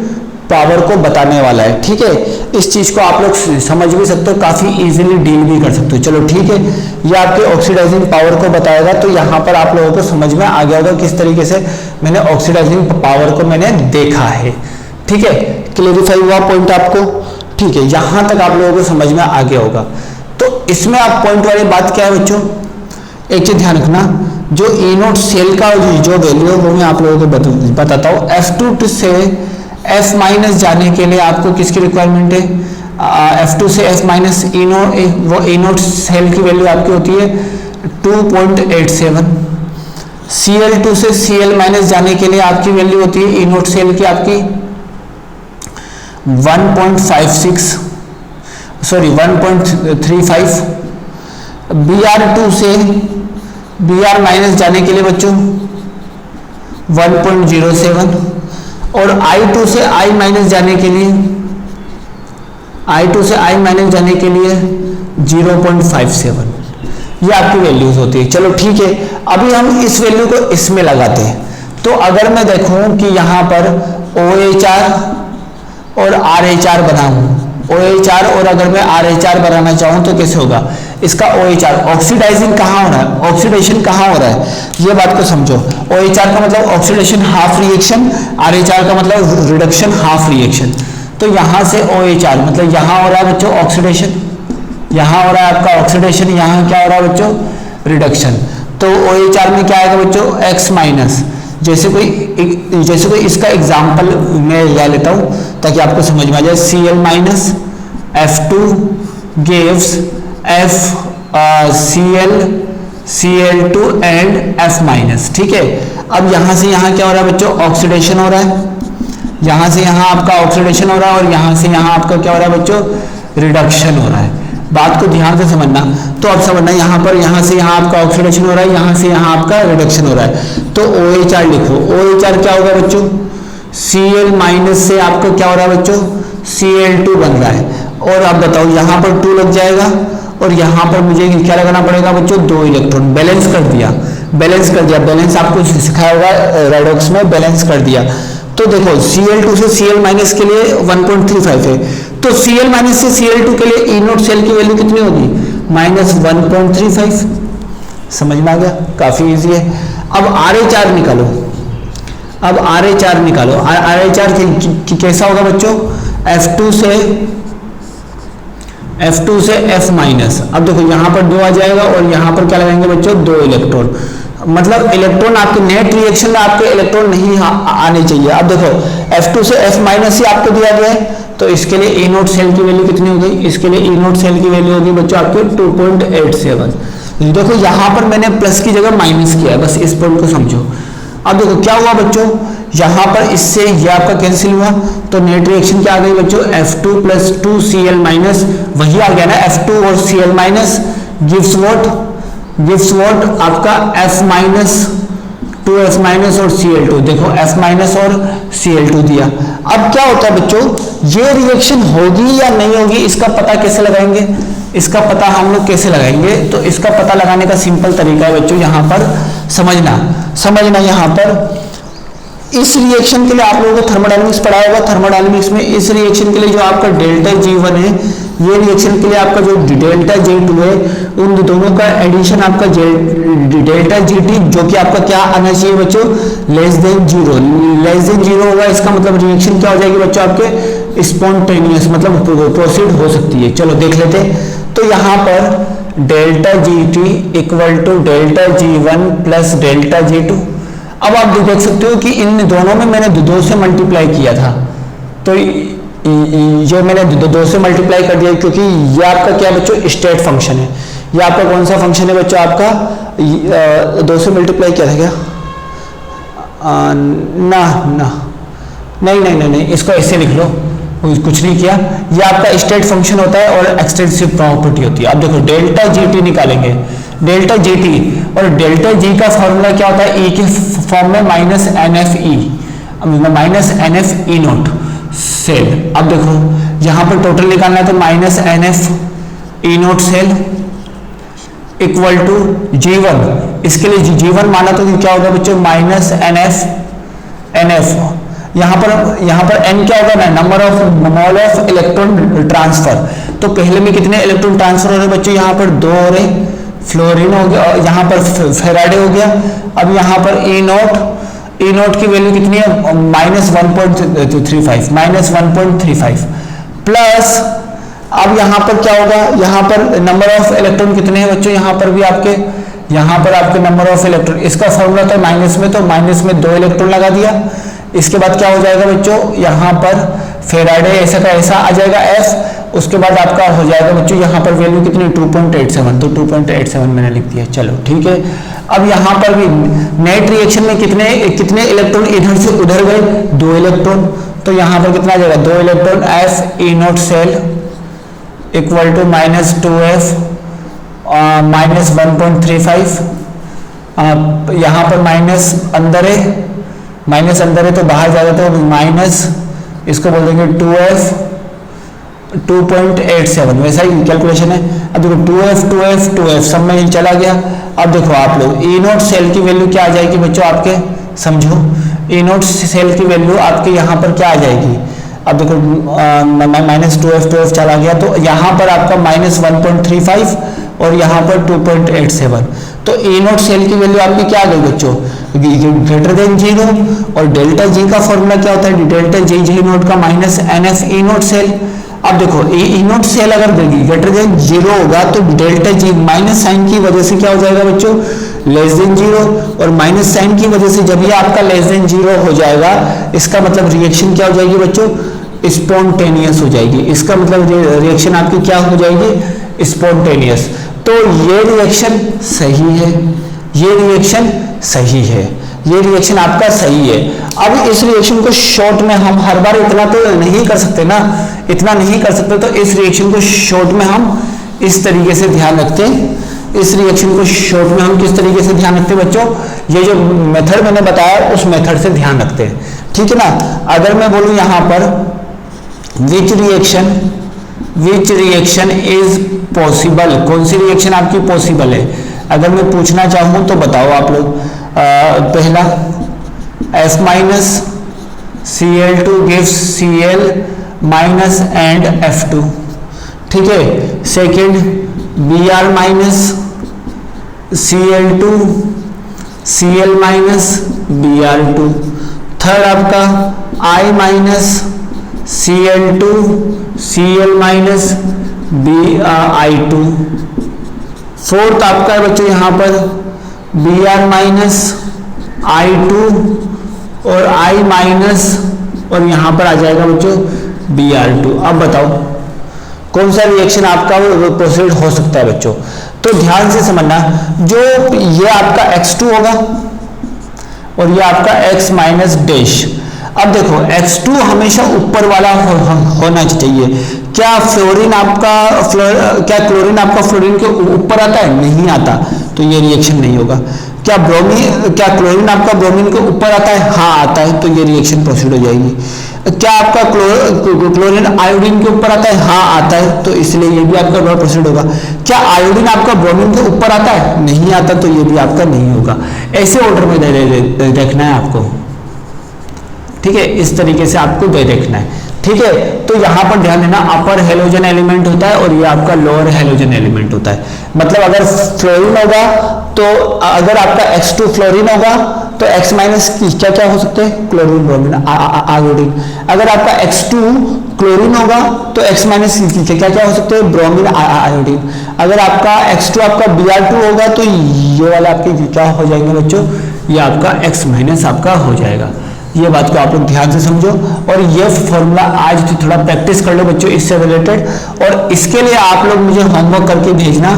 Speaker 2: पावर को बताने वाला है, ठीक है। इस चीज को आप लोग समझ भी सकते हो, काफी इजीली डील भी कर सकते हो। चलो ठीक है, ये आपके ऑक्सीडाइजिंग पावर को बताएगा। तो यहाँ पर आप लोगों को समझ में आ गया होगा किस तरीके से मैंने ऑक्सीडाइजिंग पावर को मैंने देखा है, ठीक है। क्लियरिफाई हुआ पॉइंट आपको, ठीक है। यहां तक आप लोगों को समझ में आ गया होगा। तो इसमें आप पॉइंट वाली बात क्या है बच्चों, एक चीज ध्यान रखना, जो ई नोट सेल का जो वैल्यू है वो मैं आप लोगों को बताता हूँ। F2 से F माइनस जाने के लिए आपको किसकी रिक्वायरमेंट है, F2 से F माइनस वो ई नोट सेल की वैल्यू आपकी होती है 2.87। Cl2 से Cl माइनस जाने के लिए आपकी वैल्यू होती है ई नोट सेल की आपकी 1.35। Br2 से Br माइनस जाने के लिए बच्चों 1.07, और I2 से I माइनस जाने के लिए 0.57। ये आपकी वैल्यूज होती है। चलो ठीक है, अभी हम इस वैल्यू को इसमें लगाते हैं। तो अगर मैं देखूं कि यहां पर OHR और RHR बनाऊं, OH और अगर मैं RH बनाना चाहूँ तो कैसे होगा, इसका OH ऑक्सीडाइजिंग कहाँ हो रहा है, ऑक्सीडेशन कहाँ हो रहा है, ये बात को समझो। OH का मतलब ऑक्सीडेशन हाफ रिएक्शन, RH का मतलब रिडक्शन हाफ रिएक्शन। तो यहाँ से OH मतलब यहाँ हो रहा है बच्चों ऑक्सीडेशन, यहाँ हो रहा है आपका ऑक्सीडेशन, यहाँ क्या हो रहा है बच्चों रिडक्शन। तो OH में क्या आएगा बच्चों X माइनस, जैसे कोई इसका एग्जाम्पल मैं ले लेता हूँ ताकि आपको समझ में आ जाए। Cl minus F2 gives Cl2 and F minus, ठीक है। अब यहाँ से यहाँ क्या हो रहा है बच्चों ऑक्सीडेशन हो रहा है, यहाँ से यहाँ आपका ऑक्सीडेशन हो रहा है और यहाँ से यहाँ आपका क्या हो रहा है बच्चों रिडक्शन हो रहा है। बात को ध्यान से समझना। तो अब समझना यहाँ पर यहाँ से यहाँ आपका ऑक्सीडेशन हो रहा है, यहाँ से यहाँ आपका रिडक्शन हो रहा है। तो OH लिखो, OH क्या होगा बच्चों Cl माइनस से आपका क्या हो रहा है बच्चों Cl2 बन रहा है। और अब बताओ यहाँ पर 2 लग जाएगा और यहाँ पर मुझे क्या लगाना पड़ेगा बच्चों 2 इलेक्ट्रॉन। बैलेंस कर दिया, बैलेंस आपको सिखाया होगा रेडॉक्स में, बैलेंस कर दिया। तो देखो Cl2 से Cl माइनस के लिए 1.35 है, तो Cl माइनस से Cl2 के लिए E0 सेल की वैल्यू कितनी होगी -1.35। समझ में आ गया, काफी इजी है। अब RH निकालो, अब RH निकालो। RH कैसा होगा बच्चों F2 से F माइनस। अब देखो यहाँ पर 2 आ जाएगा और यहाँ पर क्या लगाएंगे बच्चों 2 इलेक्ट्रॉन, मतलब इलेक्ट्रॉन आपके नेट रिएक्शन में आपके इलेक्ट्रॉन नहीं आने चाहिए। अब देखो F2 से F माइनस ही आपको दिया गया है, तो इसके लिए E0 सेल की वैल्यू कितनी हो गई, इसके लिए E0 सेल की वैल्यू होगी बच्चों आपके 2.87। देखो यहाँ पर मैंने प्लस की जगह माइनस किया है, बस इस पॉइंट को समझो। अब देखो क्या हुआ बच्चों, यहाँ पर इससे ये आपका कैंसिल हुआ, तो नेट रिएक्शन क्या आ गई बच्चों F2 + 2Cl माइनस, वही आ गया ना F2 और Cl माइनस गिव्स व्हाट आपका F माइनस 2F माइनस और Cl2। देखो F माइनस और Cl2 दिया। अब क्या होता है बच्चों, ये रिएक्शन होगी या नहीं होगी इसका पता कैसे लगाएंगे, इसका पता हम लोग कैसे लगाएंगे। तो इसका पता लगाने का सिंपल तरीका है बच्चों, यहाँ पर समझना यहाँ पर इस रिएक्शन के लिए आप लोगों को थर्मोडायनेमिक्स पढ़ा होगा। थर्मोडायनेमिक्स में इस रिएक्शन के लिए जो आपका डेल्टा G1 है, ये रिएक्शन के लिए आपका जो डेल्टा G2 है, उन दोनों का एडिशन आपका डेल्टा G2 जो कि आपका क्या आना चाहिए बच्चों लेस देन जीरो होगा। इसका मतलब रिएक्शन क्या हो जाएगी बच्चों आपके स्पॉन्टेनियस, मतलब प्रोसीड हो सकती है। चलो देख लेते हैं। तो यहाँ पर delta G2 = delta G1 + delta G2। अब आप देख सकते हो कि इन दोनों में मैंने 2 से मल्टीप्लाई किया था, तो ये मैंने 2 से मल्टीप्लाई कर दिया क्योंकि ये आपका क्या बच्चों स्टेट फंक्शन है। ये आपका कौन सा फंक्शन है बच्चों आपका 2 से मल्टीप्लाई किया था क्या, नहीं, इसको ऐसे लिख लो, कुछ नहीं किया। ये आपका स्टेट फंक्शन होता है और एक्सटेंसिव प्रॉपर्टी होती है। अब देखो डेल्टा G2 निकालेंगे, डेल्टा G2 और डेल्टा G का फॉर्मूला क्या होता है, E के फॉर्म में -NFE0 सेल। अब देखो यहाँ पर टोटल निकालना है तो -NFE0 सेल = G1। इसके लिए G1 माना तो क्या होगा बच्चों -NF। यहाँ पर N क्या होगा ना, number of mole of electron transfer. तो पहले में कितने इलेक्ट्रॉन ट्रांसफर हो रहे बच्चों, यहाँ पर 2 हो रहे, फ्लोरीन हो गया, यहाँ पर फेराडे हो गया। अब यहाँ पर E0 की वैल्यू कितनी है -1.35 प्लस। अब यहाँ पर क्या होगा, यहाँ पर नंबर ऑफ इलेक्ट्रॉन कितने हैं बच्चों, यहाँ पर आपके नंबर ऑफ इलेक्ट्रॉन, इसका फॉर्मूला था माइनस में, तो माइनस में 2 इलेक्ट्रॉन लगा दिया। इसके बाद क्या हो जाएगा बच्चों, यहाँ पर फेराडे ऐसा का ऐसा आ जाएगा F। उसके बाद आपका हो जाएगा बच्चों यहाँ पर वैल्यू कितनी 2.87, तो 2.87 मैंने लिख दिया। चलो ठीक है। अब यहाँ पर भी नेट रिएक्शन में कितने इलेक्ट्रॉन इधर से उधर गए, 2 इलेक्ट्रॉन। तो यहाँ पर कितना आ जाएगा 2 इलेक्ट्रॉन FE0 सेल = -2F -1.35। यहाँ पर माइनस अंदर है तो बाहर जाएगा तो माइनस, इसको बोल देंगे 2F 2.87, वैसा ही कैलकुलेशन है। अब देखो 2F सब में ही चला गया। अब देखो आप लोग E0 सेल की वैल्यू क्या आ जाएगी बच्चों आपके, समझो E0 सेल की वैल्यू आपके यहाँ पर क्या आ जाएगी। अब देखो -2f चला गया, तो यहाँ पर आपका -1.35 और यहाँ पर 2.87। तो ए नोट सेल की वैल्यू आपकी क्या आ गई बच्चों, ग्रेटर देन 0। और डेल्टा जी का फॉर्मूला क्या होता है, डेल्टा जी जी नोट का माइनस NF ई नोट सेल। अब देखो ई नोट सेल अगर ग्रेटर देन 0 होगा तो डेल्टा जी माइनस साइन की वजह से क्या हो जाएगा बच्चों, लेस देन 0। और माइनस साइन की वजह से जब ये आपका लेस देन 0 हो जाएगा, इसका मतलब रिएक्शन क्या हो जाएगी बच्चों, स्पॉन्टेनियस हो जाएगी। इसका मतलब रिएक्शन आपकी क्या हो जाएगी, स्पॉन्टेनियस। तो ये रिएक्शन सही है, ये रिएक्शन सही है, ये रिएक्शन आपका सही है। अब इस रिएक्शन को शॉर्ट में हम हर बार इतना तो नहीं कर सकते ना, इतना नहीं कर सकते, तो इस रिएक्शन को शॉर्ट में हम इस तरीके से ध्यान रखते हैं। इस रिएक्शन को शॉर्ट में हम किस तरीके से ध्यान रखते हैं बच्चों, ये जो मेथड मैंने बताया उस मेथड से ध्यान रखते हैं, ठीक है ना। अगर मैं बोलूं यहां पर विच रिएक्शन इज पॉसिबल, कौन सी रिएक्शन आपकी पॉसिबल है, अगर मैं पूछना चाहूं तो बताओ आप लोग। पहला F minus Cl2 gives Cl minus and F2, ठीक है। Second Br minus Cl2 Cl minus Br2। Third आपका I minus Cl2 Cl minus Bi2। Fourth आपका है बच्चों यहाँ पर Br माइनस I2 और I माइनस, और यहां पर आ जाएगा बच्चों Br2। अब बताओ कौन सा रिएक्शन आपका प्रोसीड हो सकता है बच्चों। तो ध्यान से समझना, जो ये आपका X2 होगा और ये आपका X माइनस डैश। अब देखो X2 हमेशा ऊपर वाला होना चाहिए। क्या फ्लोरीन आपका क्या क्लोरीन आपका फ्लोरीन के ऊपर आता है, नहीं आता, तो ये रिएक्शन नहीं होगा। क्या क्लोरीन आपका ब्रोमीन के ऊपर आता है, हाँ आता है, तो ये रिएक्शन प्रोसीड हो जाएगी। क्या आपका क्लोरीन आयोडीन के ऊपर आता है, हाँ आता है, तो इसलिए ये भी आपका प्रोसीड होगा। क्या आयोडीन आपका ब्रोमीन के ऊपर आता है, नहीं आता, तो ये भी आपका नहीं होगा। ऐसे ऑर्डर में देखना है आपको, ठीक है, इस तरीके से आपको देखना है, ठीक है। तो यहां पर ध्यान देना, अपर हेलोजन एलिमेंट होता है और ये आपका लोअर हेलोजन एलिमेंट होता है। मतलब अगर फ्लोरीन होगा तो अगर आपका X2 फ्लोरीन होगा तो X माइनस क्या क्या हो सकते हैं, क्लोरीन ब्रोमीन आयोडीन। अगर आपका X2 क्लोरीन होगा तो X माइनस क्या क्या हो सकते हैं, ब्रोमीन आयोडीन। अगर आपका X2 आपका Br2 होगा तो ये वाला आपके क्या हो जाएंगे बच्चों, ये आपका X माइनस आपका हो जाएगा। ये बात को आप लोग ध्यान से समझो और ये फॉर्मूला आज थोड़ा प्रैक्टिस कर लो बच्चों इससे रिलेटेड। और इसके लिए आप लोग मुझे होमवर्क करके भेजना,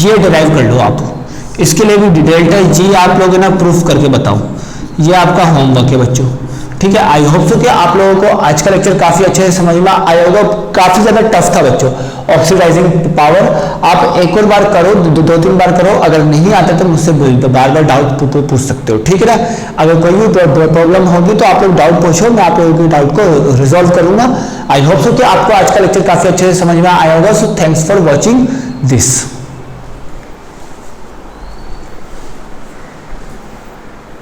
Speaker 2: ये डिराइव कर लो आप। इसके लिए भी डेल्टा जी आप लोग ना प्रूफ करके बताओ, ये आपका होमवर्क है बच्चों, ठीक है। आई होप सो कि आप लोगों को आज का लेक्चर काफी अच्छे से समझ में आया होगा। काफी ज्यादा टफ था बच्चों, ऑक्सीडाइजिंग पावर। आप एक और बार करो, दो तीन बार करो, अगर नहीं आता तो मुझसे बार बार डाउट पूछ सकते हो, ठीक है ना। अगर कोई भी प्रॉब्लम होगी तो आप लोग डाउट पूछो, मैं आप लोगों के डाउट को रिजॉल्व करूंगा। आई होप सो कि आपको आज का लेक्चर काफी अच्छे से समझ में आया होगा। So thanks for watching this.